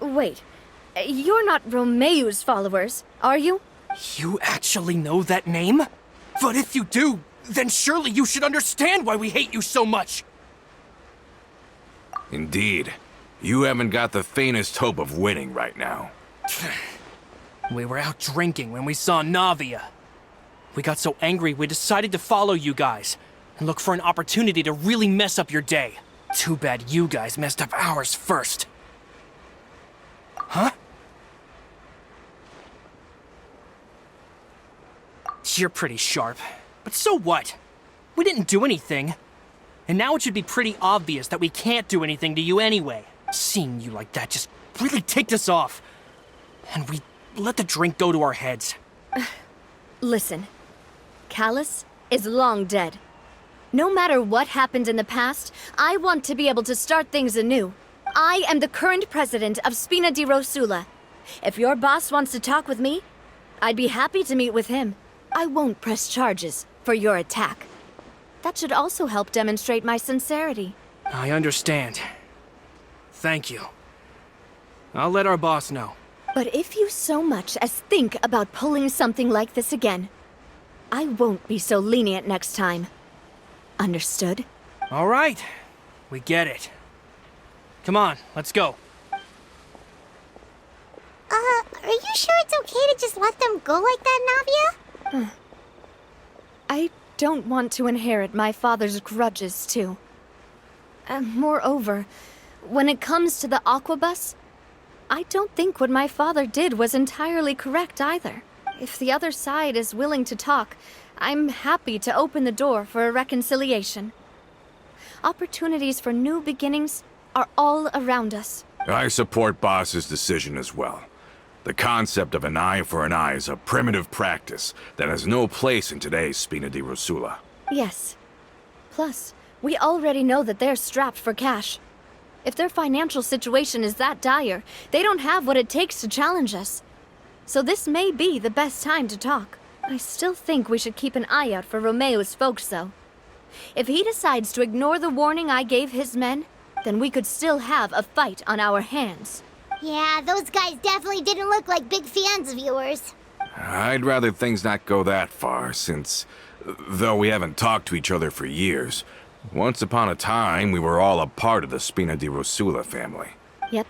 Wait, you're not Romeu's followers, are you? You actually know that name? But if you do, then surely you should understand why we hate you so much! Indeed. You haven't got the faintest hope of winning right now. We were out drinking when we saw Navia. We got so angry we decided to follow you guys and look for an opportunity to really mess up your day. Too bad you guys messed up ours first. Huh? You're pretty sharp, but so what? We didn't do anything. And now it should be pretty obvious that we can't do anything to you anyway. Seeing you like that just really ticked us off. And we let the drink go to our heads. Listen, Callus is long dead. No matter what happened in the past, I want to be able to start things anew. I am the current president of Spina di Rosula. If your boss wants to talk with me, I'd be happy to meet with him. I won't press charges for your attack. That should also help demonstrate my sincerity. I understand. Thank you. I'll let our boss know. But if you so much as think about pulling something like this again, I won't be so lenient next time. Understood? All right. We get it. Come on, let's go. Are you sure it's okay to just let them go like that, Navia? I don't want to inherit my father's grudges, too. Moreover, when it comes to the Aquabus, I don't think what my father did was entirely correct either. If the other side is willing to talk, I'm happy to open the door for a reconciliation. Opportunities for new beginnings are all around us. I support Boss's decision as well. The concept of an eye for an eye is a primitive practice that has no place in today's Spina di Rosula. Yes. Plus, we already know that they're strapped for cash. If their financial situation is that dire, they don't have what it takes to challenge us. So this may be the best time to talk. I still think we should keep an eye out for Romeu's folks, though. If he decides to ignore the warning I gave his men, then we could still have a fight on our hands. Yeah, those guys definitely didn't look like big fans of yours. I'd rather things not go that far, since, though we haven't talked to each other for years, once upon a time we were all a part of the Spina di Rosula family. Yep,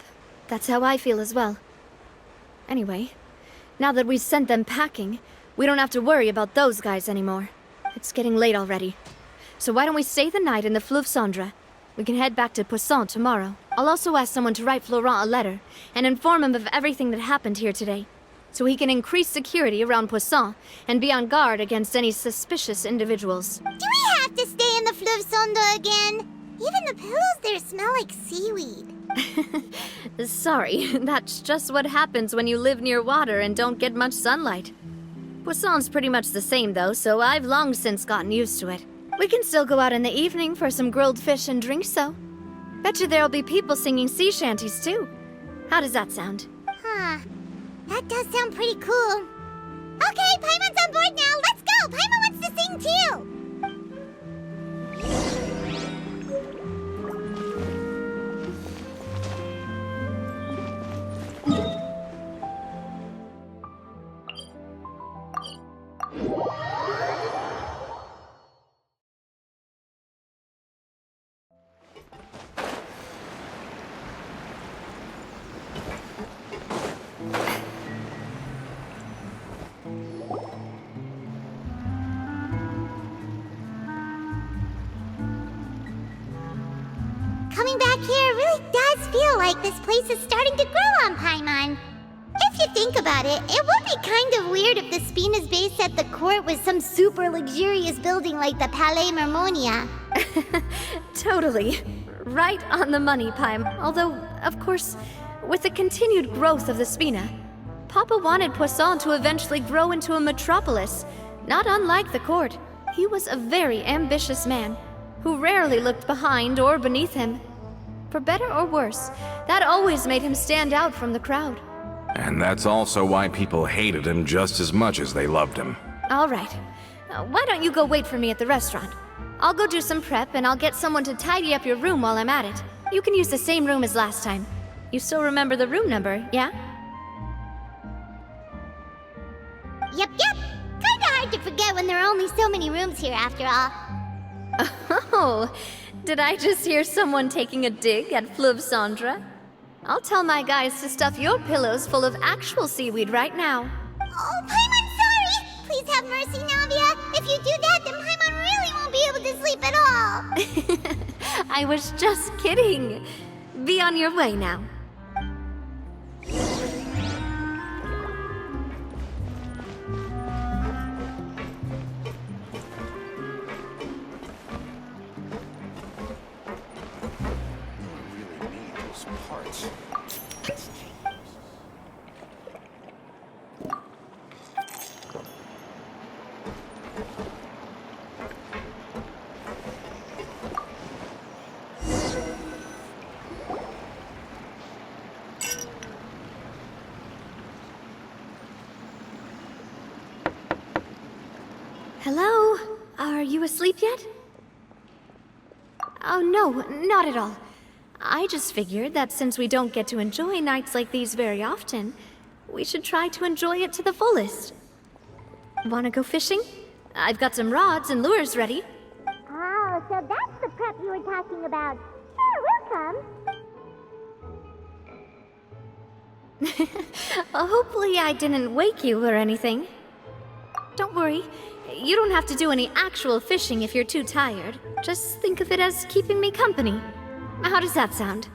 that's how I feel as well. Anyway, now that we've sent them packing, we don't have to worry about those guys anymore. It's getting late already. So why don't we stay the night in the Fleuve Cendre? We can head back to Poisson tomorrow. I'll also ask someone to write Florent a letter and inform him of everything that happened here today, so he can increase security around Poisson and be on guard against any suspicious individuals. Do we have to stay in the Fleuve Cendre again? Even the pillows there smell like seaweed. Sorry, that's just what happens when you live near water and don't get much sunlight. Poisson's pretty much the same though, so I've long since gotten used to it. We can still go out in the evening for some grilled fish and drinks, though. Bet you there'll be people singing sea shanties, too. How does that sound? Huh. That does sound pretty cool. Okay, Paimon's on board now. Let's go. Paimon wants to sing too. feel like this place is starting to grow on Paimon. If you think about it, it would be kind of weird if the Spina's base at the court was some super luxurious building like the Palais Mermonia. Totally. Right on the money, Paim. Although, of course, with the continued growth of the Spina, Papa wanted Poisson to eventually grow into a metropolis, not unlike the court. He was a very ambitious man, who rarely looked behind or beneath him. For better or worse, that always made him stand out from the crowd. And that's also why people hated him just as much as they loved him. All right. Why don't you go wait for me at the restaurant? I'll go do some prep, and I'll get someone to tidy up your room while I'm at it. You can use the same room as last time. You still remember the room number, yeah? Yep. Kinda hard to forget when there are only so many rooms here after all. Oh, did I just hear someone taking a dig at Fleuve Cendre? I'll tell my guys to stuff your pillows full of actual seaweed right now. Oh, Paimon, sorry! Please have mercy, Navia. If you do that, then Paimon really won't be able to sleep at all. I was just kidding. Be on your way now. Hello? Are you asleep yet? Oh, no, not at all. I just figured that since we don't get to enjoy nights like these very often, we should try to enjoy it to the fullest. Wanna go fishing? I've got some rods and lures ready. Oh, so that's the prep you were talking about. Sure, we'll come. Hopefully I didn't wake you or anything. Don't worry. You don't have to do any actual fishing if you're too tired. Just think of it as keeping me company. How does that sound?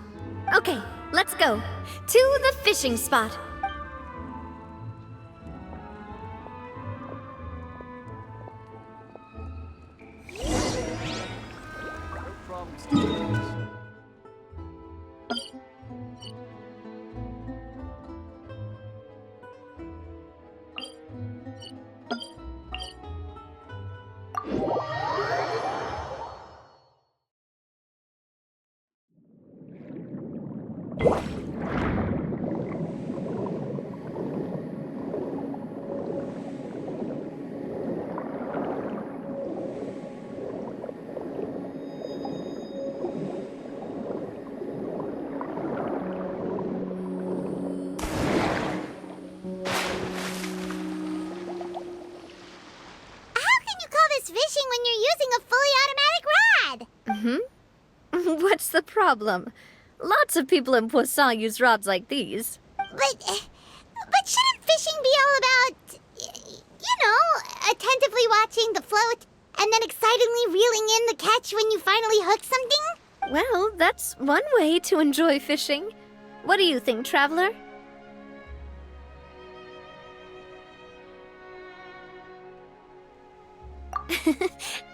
Okay, let's go. To the fishing spot. Fishing when you're using a fully automatic rod. What's the problem? Lots of people in Poisson use rods like these. But shouldn't fishing be all about, attentively watching the float and then excitedly reeling in the catch when you finally hook something? Well, that's one way to enjoy fishing. What do you think, Traveler?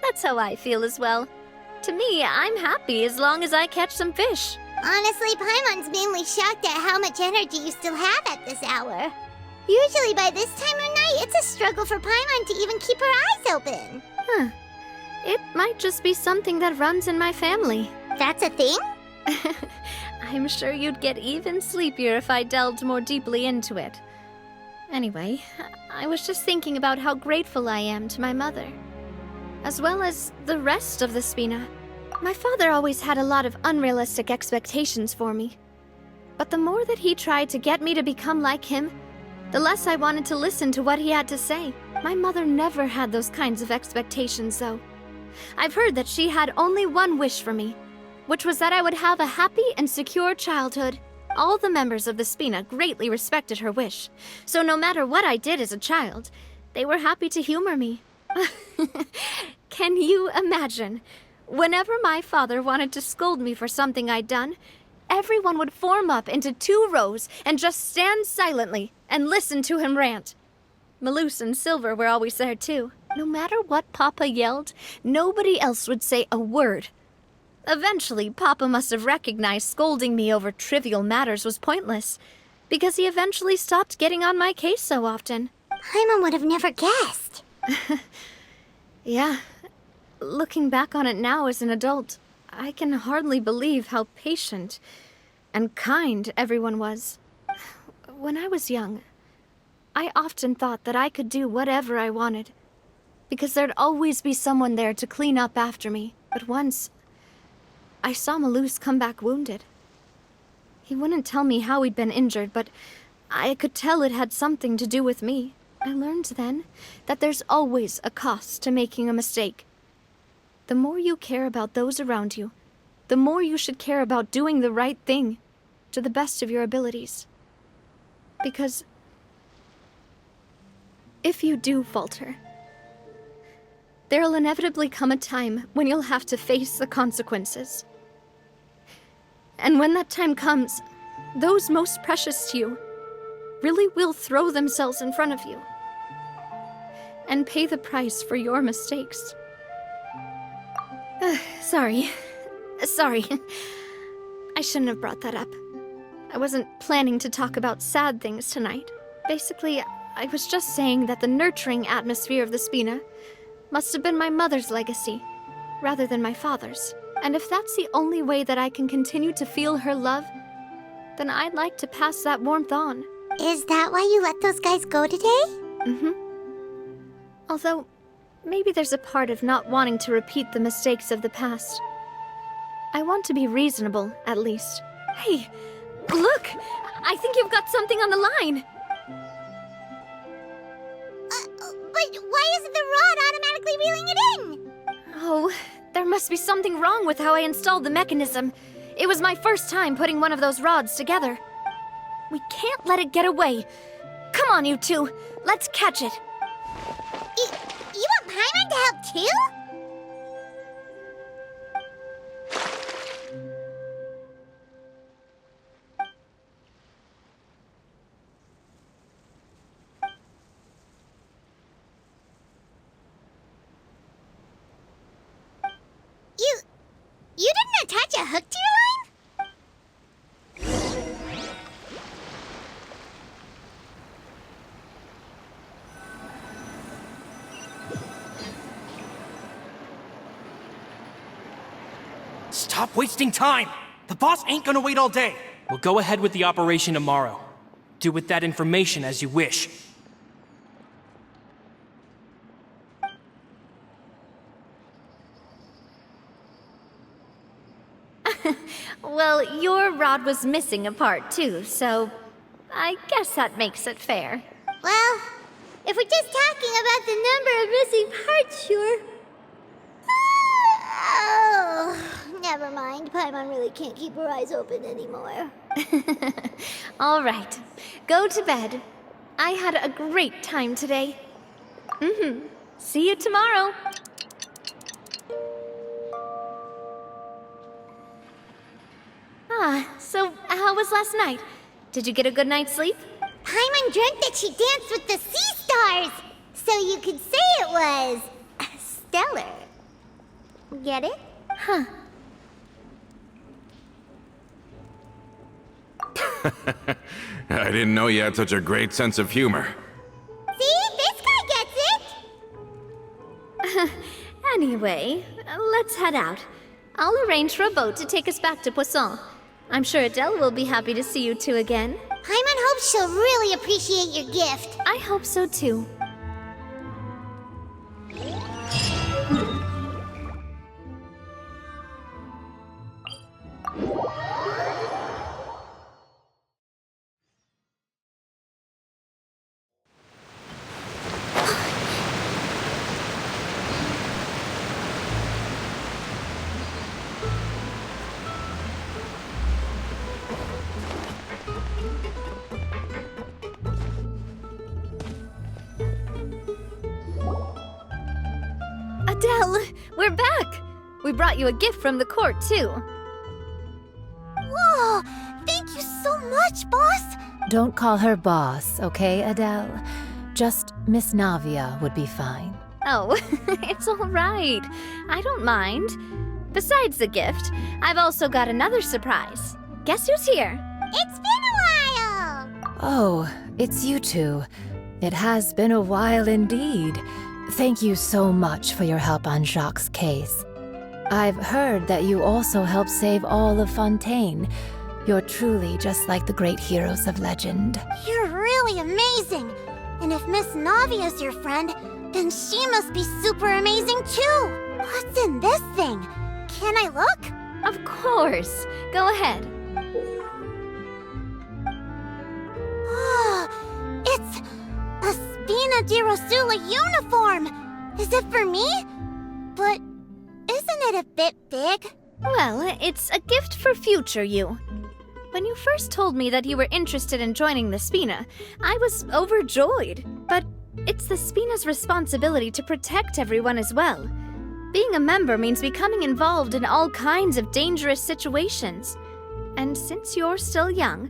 That's how I feel as well. To me, I'm happy as long as I catch some fish. Honestly, Paimon's mainly shocked at how much energy you still have at this hour. Usually by this time of night, it's a struggle for Paimon to even keep her eyes open. Huh. It might just be something that runs in my family. That's a thing? I'm sure you'd get even sleepier if I delved more deeply into it. Anyway, I was just thinking about how grateful I am to my mother, as well as the rest of the Spina. My father always had a lot of unrealistic expectations for me. But the more that he tried to get me to become like him, the less I wanted to listen to what he had to say. My mother never had those kinds of expectations, though. I've heard that she had only one wish for me, which was that I would have a happy and secure childhood. All the members of the Spina greatly respected her wish, so no matter what I did as a child, they were happy to humor me. Can you imagine? Whenever my father wanted to scold me for something I'd done, everyone would form up into 2 rows and just stand silently and listen to him rant. Malus and Silver were always there too. No matter what Papa yelled, nobody else would say a word. Eventually, Papa must have recognized scolding me over trivial matters was pointless, because he eventually stopped getting on my case so often. Paimon would have never guessed. Yeah. Looking back on it now as an adult, I can hardly believe how patient and kind everyone was. When I was young, I often thought that I could do whatever I wanted, because there'd always be someone there to clean up after me. But once, I saw Malus come back wounded. He wouldn't tell me how he'd been injured, but I could tell it had something to do with me. I learned then that there's always a cost to making a mistake. The more you care about those around you, the more you should care about doing the right thing to the best of your abilities. Because if you do falter, there'll inevitably come a time when you'll have to face the consequences. And when that time comes, those most precious to you really will throw themselves in front of you and pay the price for your mistakes. Sorry. I shouldn't have brought that up. I wasn't planning to talk about sad things tonight. Basically, I was just saying that the nurturing atmosphere of the Spina must have been my mother's legacy, rather than my father's. And if that's the only way that I can continue to feel her love, then I'd like to pass that warmth on. Is that why you let those guys go today? Mm-hmm. Although, maybe there's a part of not wanting to repeat the mistakes of the past. I want to be reasonable, at least. Hey, look! I think you've got something on the line! But why isn't the rod automatically reeling it in? Oh, there must be something wrong with how I installed the mechanism. It was my first time putting one of those rods together. We can't let it get away. Come on, you two. Let's catch it. You want Paimon to help too? You didn't attach a hook to your line? Stop wasting time! The boss ain't gonna wait all day. We'll go ahead with the operation tomorrow. Do with that information as you wish. Well, your rod was missing a part too, so I guess that makes it fair. Well, if we're just talking about the number of missing parts, sure. Oh, never mind. Paimon really can't keep her eyes open anymore. All right, go to bed. I had a great time today. See you tomorrow. So how was last night? Did you get a good night's sleep? Paimon dreamt that she danced with the sea stars, so you could say it was stellar. Get it? Huh. I didn't know you had such a great sense of humor. See? This guy gets it! Anyway, let's head out. I'll arrange for a boat to take us back to Poisson. I'm sure Adele will be happy to see you two again. Paimon hopes she'll really appreciate your gift. I hope so too. Adele, we're back! We brought you a gift from the court, too. Whoa! much, boss? Don't call her boss, okay, Adele? Just Miss Navia would be fine. Oh, it's all right. I don't mind. Besides the gift, I've also got another surprise. Guess who's here? It's been a while. Oh, it's you two. It has been a while indeed. Thank you so much for your help on Jacques' case. I've heard that you also helped save all of Fontaine. You're truly just like the great heroes of legend. You're really amazing. And if Miss Navia's your friend, then she must be super amazing too. What's in this thing? Can I look? Of course. Go ahead. Oh, it's a Spina di Rosula uniform. Is it for me? But isn't it a bit big? Well, it's a gift for future you. When you first told me that you were interested in joining the Spina, I was overjoyed. But it's the Spina's responsibility to protect everyone as well. Being a member means becoming involved in all kinds of dangerous situations. And since you're still young,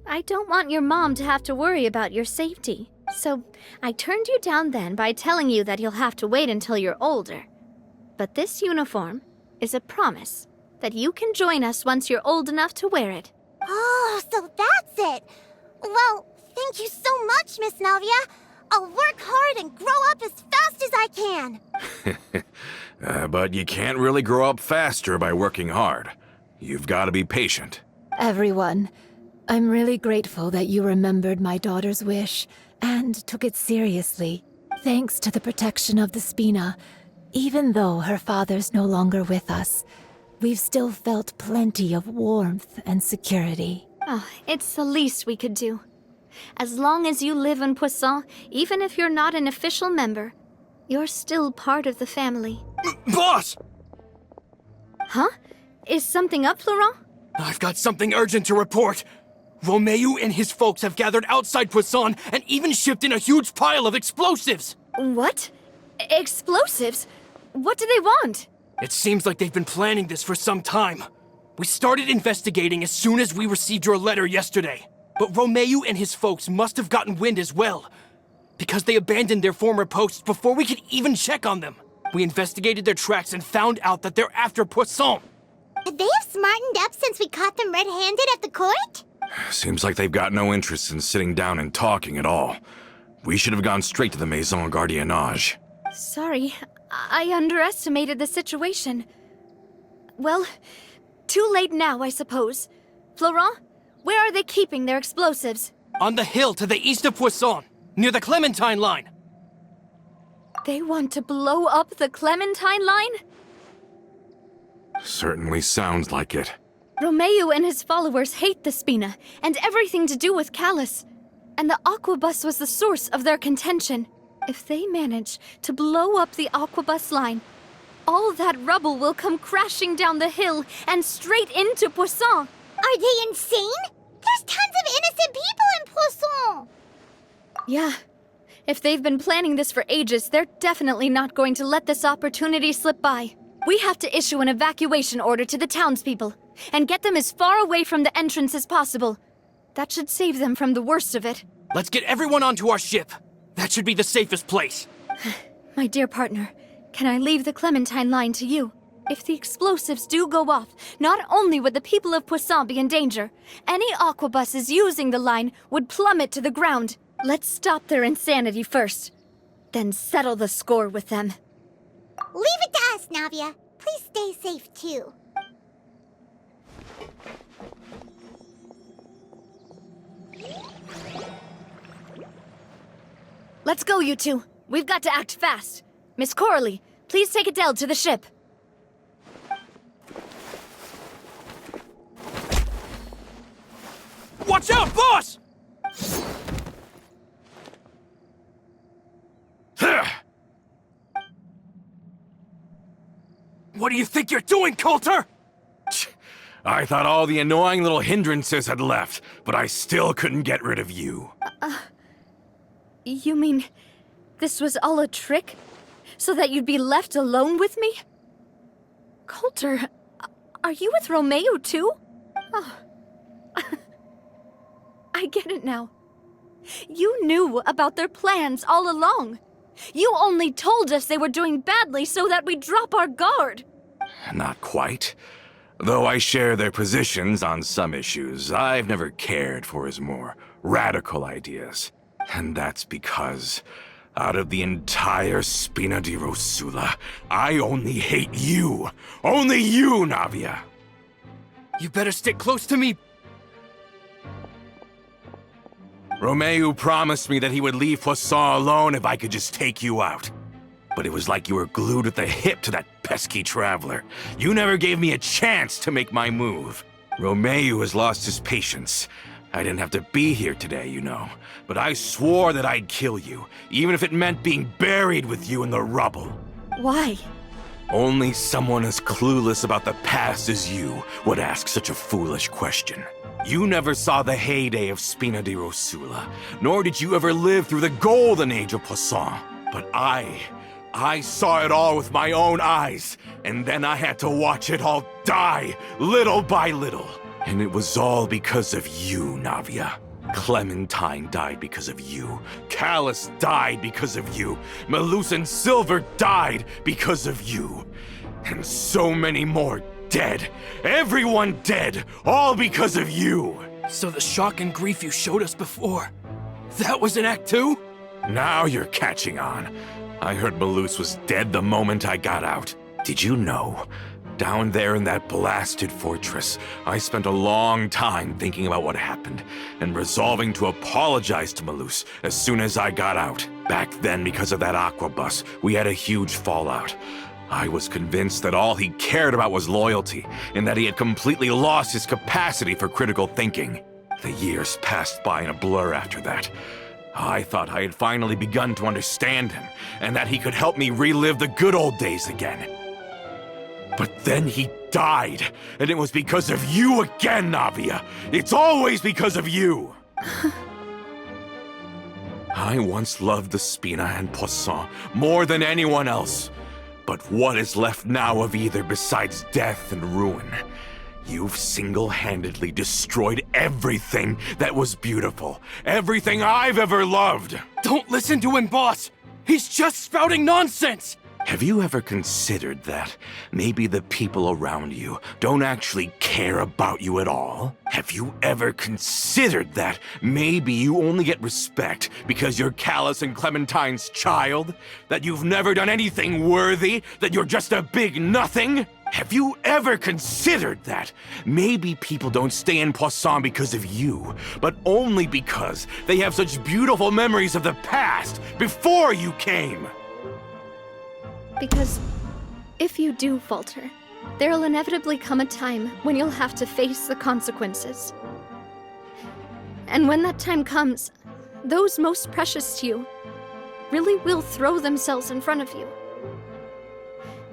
I don't want your mom to have to worry about your safety. So I turned you down then by telling you that you'll have to wait until you're older. But this uniform is a promise that you can join us once you're old enough to wear it. Oh, so that's it. Well, thank you so much, Miss Navia. I'll work hard and grow up as fast as I can. But you can't really grow up faster by working hard. You've got to be patient. Everyone, I'm really grateful that you remembered my daughter's wish and took it seriously. Thanks to the protection of the Spina, even though her father's no longer with us, we've still felt plenty of warmth and security. Oh, it's the least we could do. As long as you live in Poisson, even if you're not an official member, you're still part of the family. Boss! Huh? Is something up, Florent? I've got something urgent to report. Romeo and his folks have gathered outside Poisson and even shipped in a huge pile of explosives. What? Explosives? What do they want? It seems like they've been planning this for some time. We started investigating as soon as we received your letter yesterday. But Romeo and his folks must have gotten wind as well, because they abandoned their former posts before we could even check on them. We investigated their tracks and found out that they're after Poisson. Could they have smartened up since we caught them red-handed at the court? Seems like they've got no interest in sitting down and talking at all. We should have gone straight to the Maison Gardiennage. Sorry, I underestimated the situation. Well, too late now, I suppose. Florent, where are they keeping their explosives? On the hill to the east of Poisson, near the Clementine line. They want to blow up the Clementine line? Certainly sounds like it. Romeo and his followers hate the Spina and everything to do with Callus. And the Aquabus was the source of their contention. If they manage to blow up the Aquabus line, all that rubble will come crashing down the hill and straight into Poisson. Are they insane? There's tons of innocent people in Poisson! Yeah. If they've been planning this for ages, they're definitely not going to let this opportunity slip by. We have to issue an evacuation order to the townspeople and get them as far away from the entrance as possible. That should save them from the worst of it. Let's get everyone onto our ship. That should be the safest place. My dear partner, can I leave the Clementine line to you? If the explosives do go off, not only would the people of Poisson be in danger, any aquabuses using the line would plummet to the ground. Let's stop their insanity first, then settle the score with them. Leave it to us, Navia. Please stay safe, too. Let's go, you two. We've got to act fast. Miss Coralie, please take Adele to the ship. Watch out, boss! What do you think you're doing, Coulter? I thought all the annoying little hindrances had left, but I still couldn't get rid of you. You mean this was all a trick? So that you'd be left alone with me? Coulter, are you with Romeo too? Oh. I get it now. You knew about their plans all along. You only told us they were doing badly so that we'd drop our guard. Not quite. Though I share their positions on some issues, I've never cared for his more radical ideas. And that's because, out of the entire Spina di Rosula, I only hate you. Only you, Navia. You better stick close to me. Romeo promised me that he would leave Poisson alone if I could just take you out. But it was like you were glued at the hip to that pesky traveler. You never gave me a chance to make my move. Romeo has lost his patience. I didn't have to be here today, you know. But I swore that I'd kill you, even if it meant being buried with you in the rubble. Why? Only someone as clueless about the past as you would ask such a foolish question. You never saw the heyday of Spina di Rosula, nor did you ever live through the golden age of Poisson. But I saw it all with my own eyes, and then I had to watch it all die, little by little. And it was all because of you, Navia. Clementine died because of you. Callus died because of you. Malus and Silver died because of you. And so many more dead. Everyone dead, all because of you. So the shock and grief you showed us before, that was in Act 2? Now you're catching on. I heard Malus was dead the moment I got out. Did you know? Down there in that blasted fortress, I spent a long time thinking about what happened and resolving to apologize to Malus as soon as I got out. Back then, because of that aqua bus, we had a huge fallout. I was convinced that all he cared about was loyalty, and that he had completely lost his capacity for critical thinking. The years passed by in a blur after that. I thought I had finally begun to understand him, and that he could help me relive the good old days again. But then he died, and it was because of you again, Navia. It's always because of you. I once loved the Spina and Poisson more than anyone else. But what is left now of either besides death and ruin? You've single-handedly destroyed everything that was beautiful. Everything I've ever loved. Don't listen to him, boss! He's just spouting nonsense! Have you ever considered that maybe the people around you don't actually care about you at all? Have you ever considered that maybe you only get respect because you're Callus and Clementine's child? That you've never done anything worthy? That you're just a big nothing? Have you ever considered that maybe people don't stay in Poisson because of you, but only because they have such beautiful memories of the past before you came? Because if you do falter, there'll inevitably come a time when you'll have to face the consequences. And when that time comes, those most precious to you really will throw themselves in front of you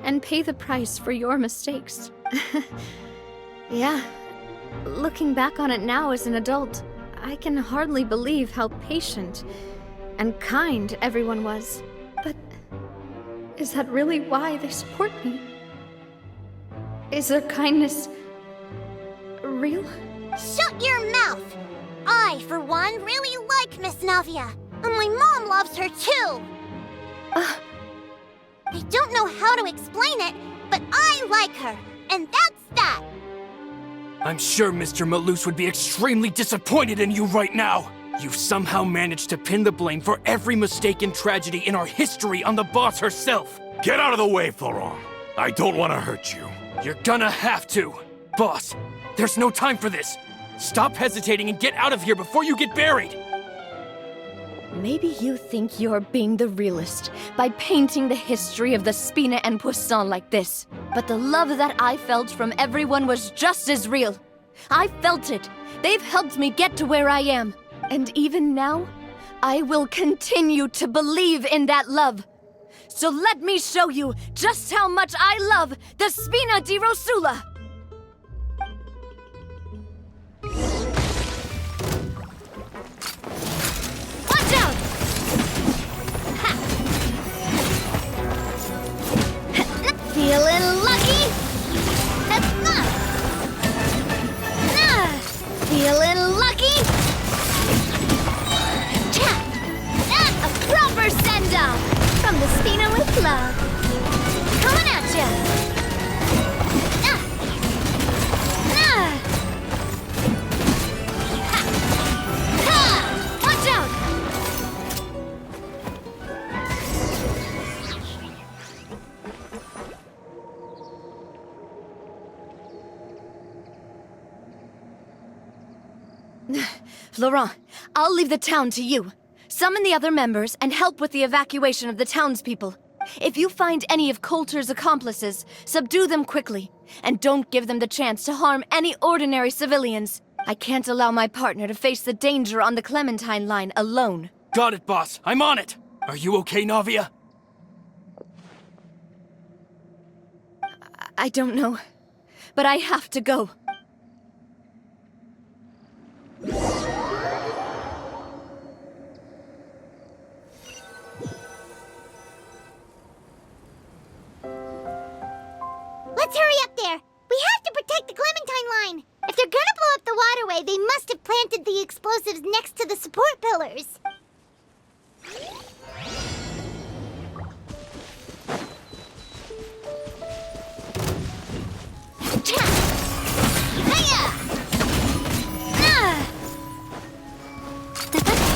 and pay the price for your mistakes. Yeah, looking back on it now as an adult, I can hardly believe how patient and kind everyone was. But is that really why they support me? Is their kindness real? Shut your mouth! I, for one, really like Miss Navia. And my mom loves her too! I don't know how to explain it, but I like her. And that's that! I'm sure Mr. Malus would be extremely disappointed in you right now. You've somehow managed to pin the blame for every mistake and tragedy in our history on the boss herself. Get out of the way, Florent. I don't want to hurt you. You're gonna have to. Boss, there's no time for this. Stop hesitating and get out of here before you get buried. Maybe you think you're being the realist by painting the history of the Spina and Poisson like this. But the love that I felt from everyone was just as real. I felt it. They've helped me get to where I am. And even now, I will continue to believe in that love. So let me show you just how much I love the Spina di Rosula! Watch out! Ha. Feeling lucky? Feeling lucky? Florent, I'll leave the town to you. Summon the other members and help with the evacuation of the townspeople. If you find any of Coulter's accomplices, subdue them quickly. And don't give them the chance to harm any ordinary civilians. I can't allow my partner to face the danger on the Clementine line alone. Got it, boss. I'm on it. Are you okay, Navia? I don't know, but I have to go. Let's hurry up there. We have to protect the Clementine line. If they're gonna blow up the waterway, they must have planted the explosives next to the support pillars.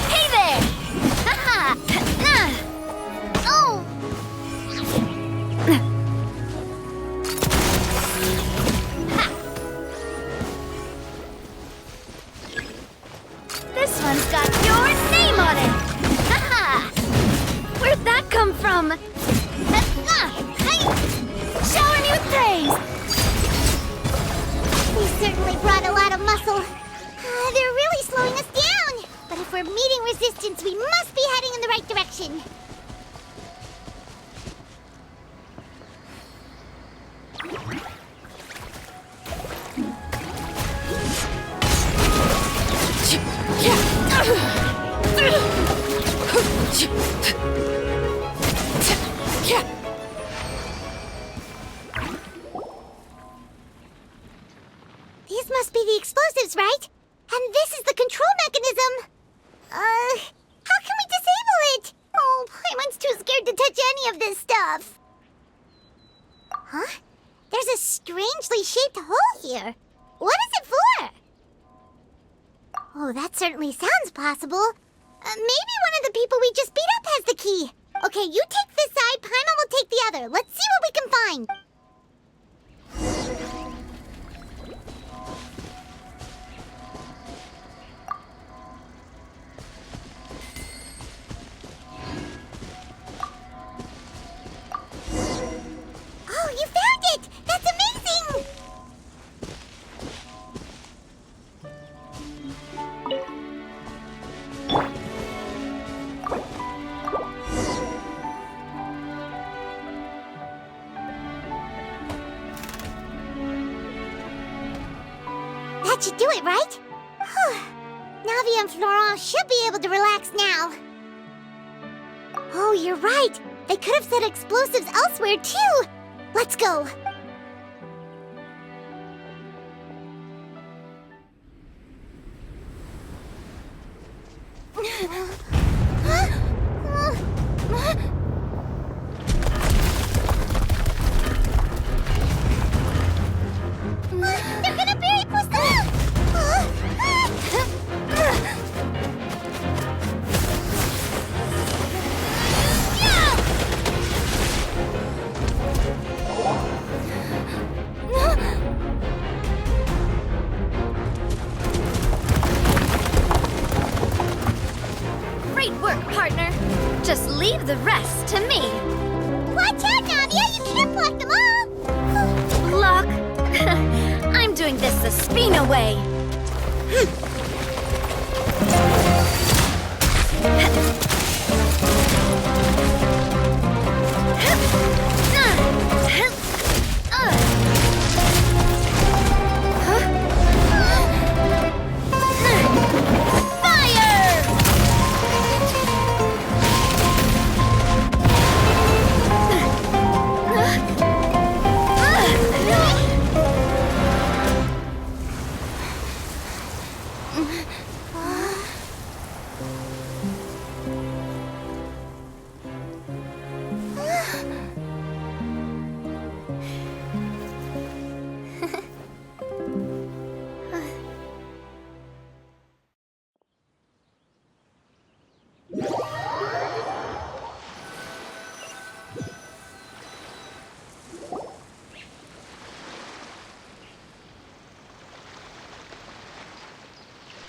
Hey there! Oh! This one's got your name on it! Haha! Where'd that come from? Shower me with praise! We certainly brought a lot of muscle. They're really slowing us down. But if we're meeting resistance, we must be heading in the right direction. These must be the explosives, right? And this is the control mechanism. How can we disable it? Oh, Paimon's too scared to touch any of this stuff. Huh? There's a strangely shaped hole here. What is it for? Oh, that certainly sounds possible. Maybe one of the people we just beat up has the key. Okay, you take this side, Paimon will take the other. Let's see what we can find. Oh, you found it! That's amazing! That should do it, right? Whew. Navia and Florent should be able to relax now. Oh, you're right. They could have set explosives elsewhere, too. Let's go. They're gonna bury Pusilla! Great work, partner. Just leave the rest to me. Watch out, Navia! You can't block them all! Block? I'm doing this the Spina way.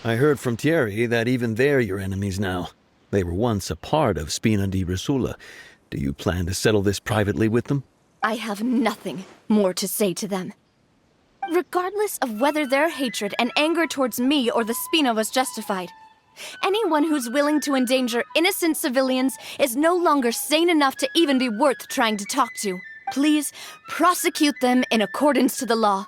I heard from Thierry that even they're your enemies now. They were once a part of Spina di Rosula. Do you plan to settle this privately with them? I have nothing more to say to them. Regardless of whether their hatred and anger towards me or the Spina was justified, anyone who's willing to endanger innocent civilians is no longer sane enough to even be worth trying to talk to. Please prosecute them in accordance to the law.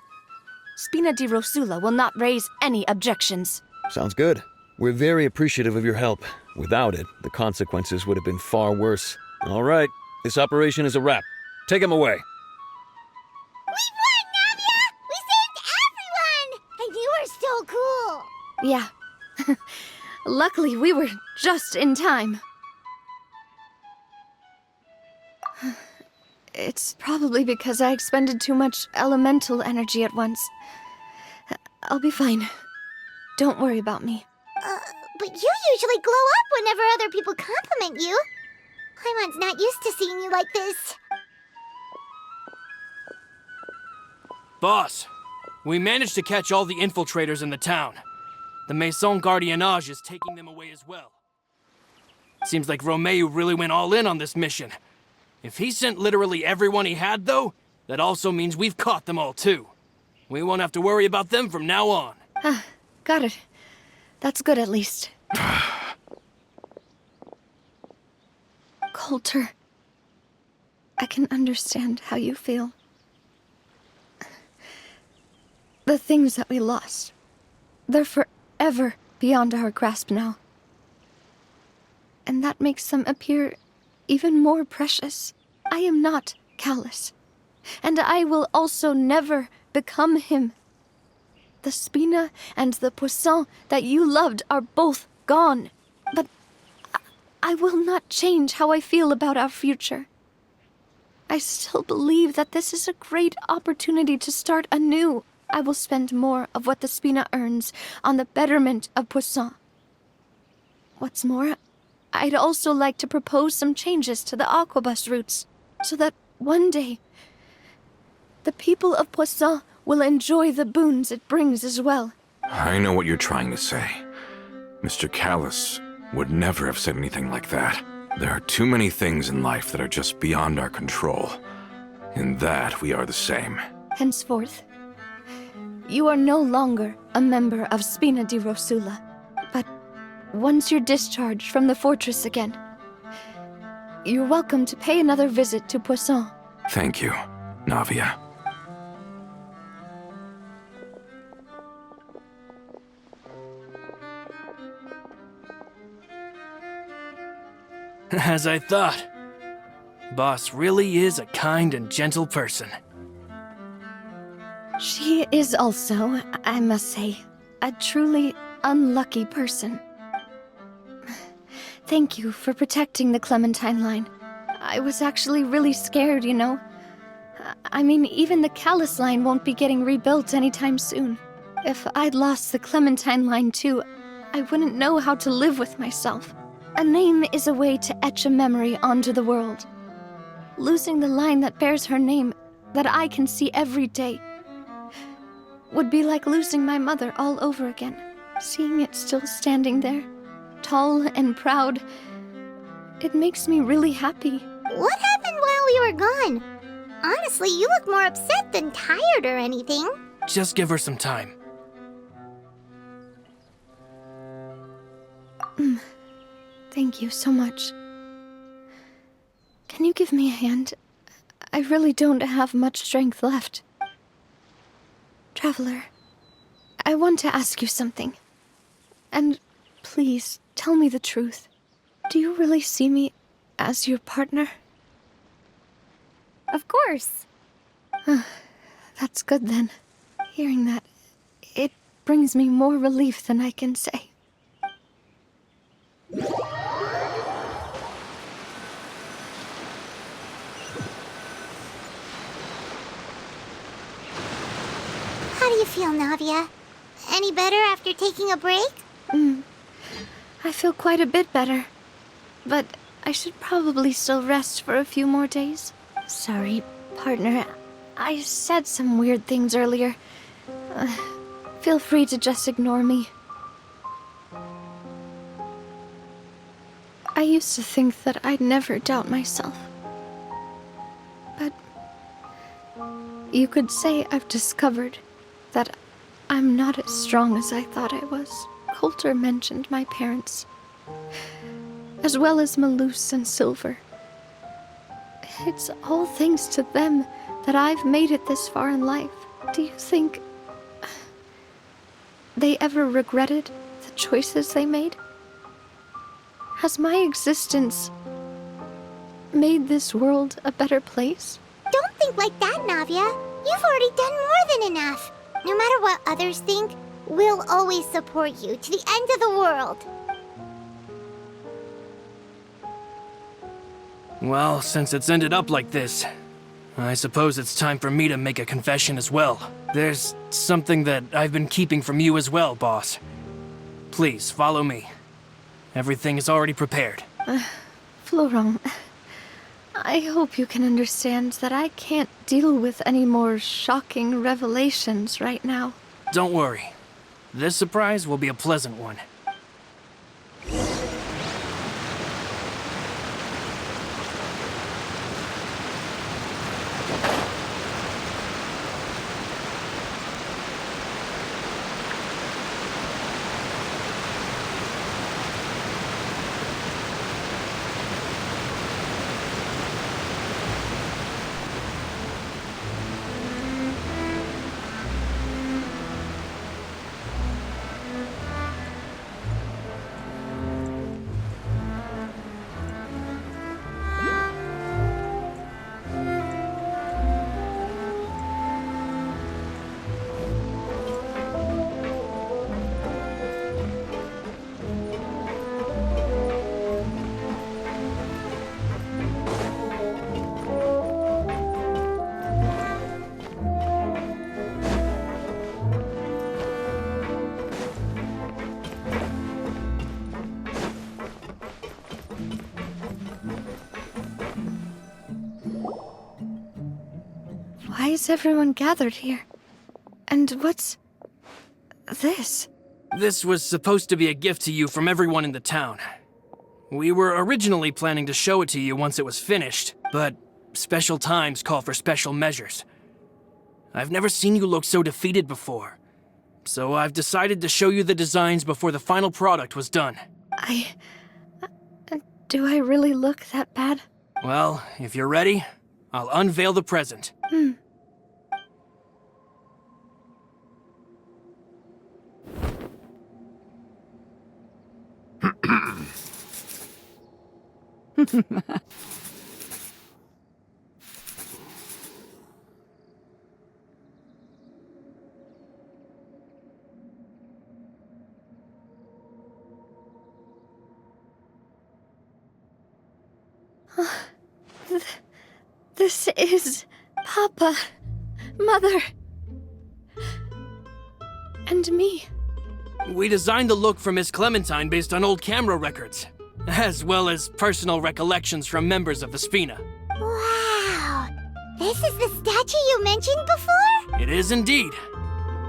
Spina di Rosula will not raise any objections. Sounds good. We're very appreciative of your help. Without it, the consequences would have been far worse. All right, this operation is a wrap. Take him away. We won, Navia! We saved everyone! And you were so cool! Yeah. Luckily, we were just in time. It's probably because I expended too much elemental energy at once. I'll be fine. Don't worry about me. But you usually glow up whenever other people compliment you. Paimon's not used to seeing you like this. Boss, we managed to catch all the infiltrators in the town. The Maison Gardiennage is taking them away as well. Seems like Romeu really went all in on this mission. If he sent literally everyone he had, though, that also means we've caught them all, too. We won't have to worry about them from now on. Got it. That's good, at least. Coulter, I can understand how you feel. The things that we lost, they're forever beyond our grasp now. And that makes them appear even more precious. I am not callous, and I will also never become him. The Spina and the Poisson that you loved are both gone, but I will not change how I feel about our future. I still believe that this is a great opportunity to start anew. I will spend more of what the Spina earns on the betterment of Poisson. What's more, I'd also like to propose some changes to the Aquabus routes, so that one day, the people of Poisson will enjoy the boons it brings as well. I know what you're trying to say. Mr. Callus would never have said anything like that. There are too many things in life that are just beyond our control. In that, we are the same. Henceforth, you are no longer a member of Spina di Rosula, but once you're discharged from the fortress again, you're welcome to pay another visit to Poisson. Thank you, Navia. As I thought. Boss really is a kind and gentle person. She is also, I must say, a truly unlucky person. Thank you for protecting the Clementine line. I was actually really scared, you know. I mean, even the Callus line won't be getting rebuilt anytime soon. If I'd lost the Clementine line too, I wouldn't know how to live with myself. A name is a way to etch a memory onto the world. Losing the line that bears her name, that I can see every day, would be like losing my mother all over again. Seeing it still standing there, tall and proud, it makes me really happy. What happened while we were gone? Honestly, you look more upset than tired or anything. Just give her some time. Thank you so much. Can you give me a hand? I really don't have much strength left. Traveler, I want to ask you something. And please, tell me the truth. Do you really see me as your partner? Of course. That's good then. Hearing that, it brings me more relief than I can say. How do you feel, Navia? Any better after taking a break? I feel quite a bit better. But I should probably still rest for a few more days. Sorry, partner. I said some weird things earlier. Feel free to just ignore me. I used to think that I'd never doubt myself. But you could say I've discovered that I'm not as strong as I thought I was. Coulter mentioned my parents, as well as Malus and Silver. It's all thanks to them that I've made it this far in life. Do you think they ever regretted the choices they made? Has my existence made this world a better place? Don't think like that, Navia. You've already done more than enough. No matter what others think, we'll always support you to the end of the world. Well, since it's ended up like this, I suppose it's time for me to make a confession as well. There's something that I've been keeping from you as well, boss. Please, follow me. Everything is already prepared. Florent, I hope you can understand that I can't deal with any more shocking revelations right now. Don't worry. This surprise will be a pleasant one. Why is everyone gathered here? And what's this? This was supposed to be a gift to you from everyone in the town. We were originally planning to show it to you once it was finished, but special times call for special measures. I've never seen you look so defeated before, so I've decided to show you the designs before the final product was done. Do I really look that bad? Well, if you're ready, I'll unveil the present. This is Papa, Mother, and me. We designed the look for Miss Clementine based on old camera records, as well as personal recollections from members of the Spina. Wow! This is the statue you mentioned before? It is indeed.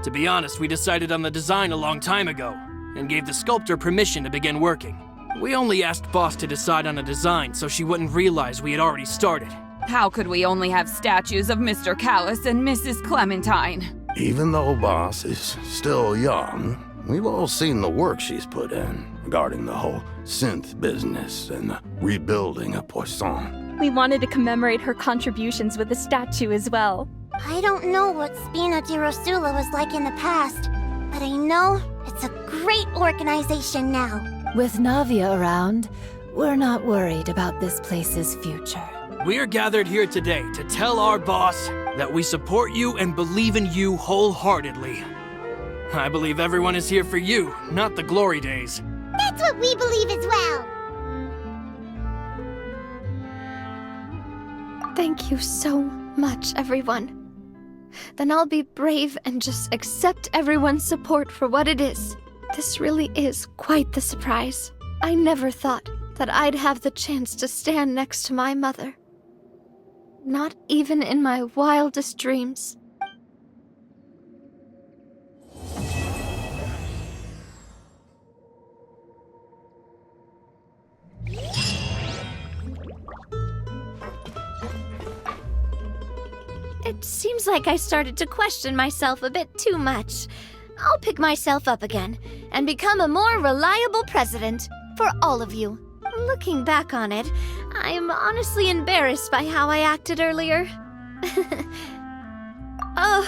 To be honest, we decided on the design a long time ago, and gave the sculptor permission to begin working. We only asked Boss to decide on a design so she wouldn't realize we had already started. How could we only have statues of Mr. Callis and Mrs. Clementine? Even though Boss is still young, we've all seen the work she's put in regarding the whole synth business and the rebuilding of Poisson. We wanted to commemorate her contributions with a statue as well. I don't know what Spina di Rosula was like in the past, but I know it's a great organization now. With Navia around, we're not worried about this place's future. We're gathered here today to tell our boss that we support you and believe in you wholeheartedly. I believe everyone is here for you, not the glory days. That's what we believe as well. Thank you so much, everyone. Then I'll be brave and just accept everyone's support for what it is. This really is quite the surprise. I never thought that I'd have the chance to stand next to my mother. Not even in my wildest dreams. Yeah! It seems like I started to question myself a bit too much. I'll pick myself up again and become a more reliable president for all of you. Looking back on it, I am honestly embarrassed by how I acted earlier. Oh,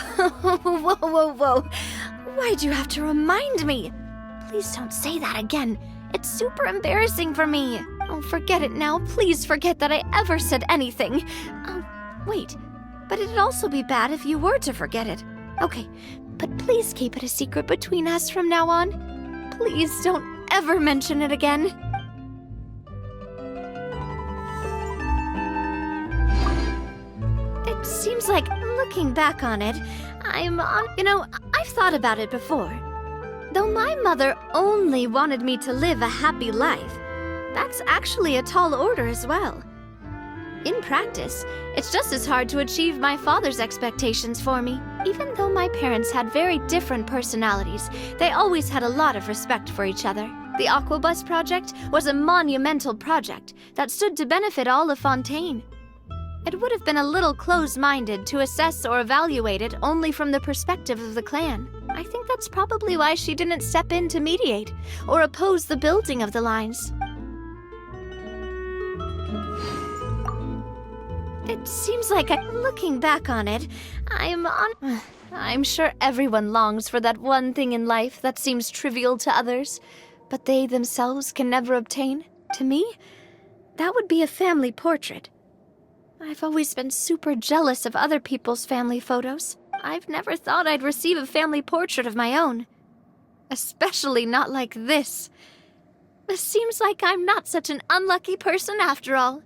whoa. Why'd you have to remind me? Please don't say that again. It's super embarrassing for me. Oh, forget it now. Please forget that I ever said anything. Oh, wait. But it'd also be bad if you were to forget it. Okay, but please keep it a secret between us from now on. Please don't ever mention it again. It seems like, looking back on it, I've thought about it before. Though my mother only wanted me to live a happy life, that's actually a tall order as well. In practice, it's just as hard to achieve my father's expectations for me. Even though my parents had very different personalities, they always had a lot of respect for each other. The Aquabus project was a monumental project that stood to benefit all of Fontaine. It would have been a little close-minded to assess or evaluate it only from the perspective of the clan. I think that's probably why she didn't step in to mediate or oppose the building of the lines. It seems like looking back on it, I'm sure everyone longs for that one thing in life that seems trivial to others, but they themselves can never obtain. To me, that would be a family portrait. I've always been super jealous of other people's family photos. I've never thought I'd receive a family portrait of my own. Especially not like this. It seems like I'm not such an unlucky person after all.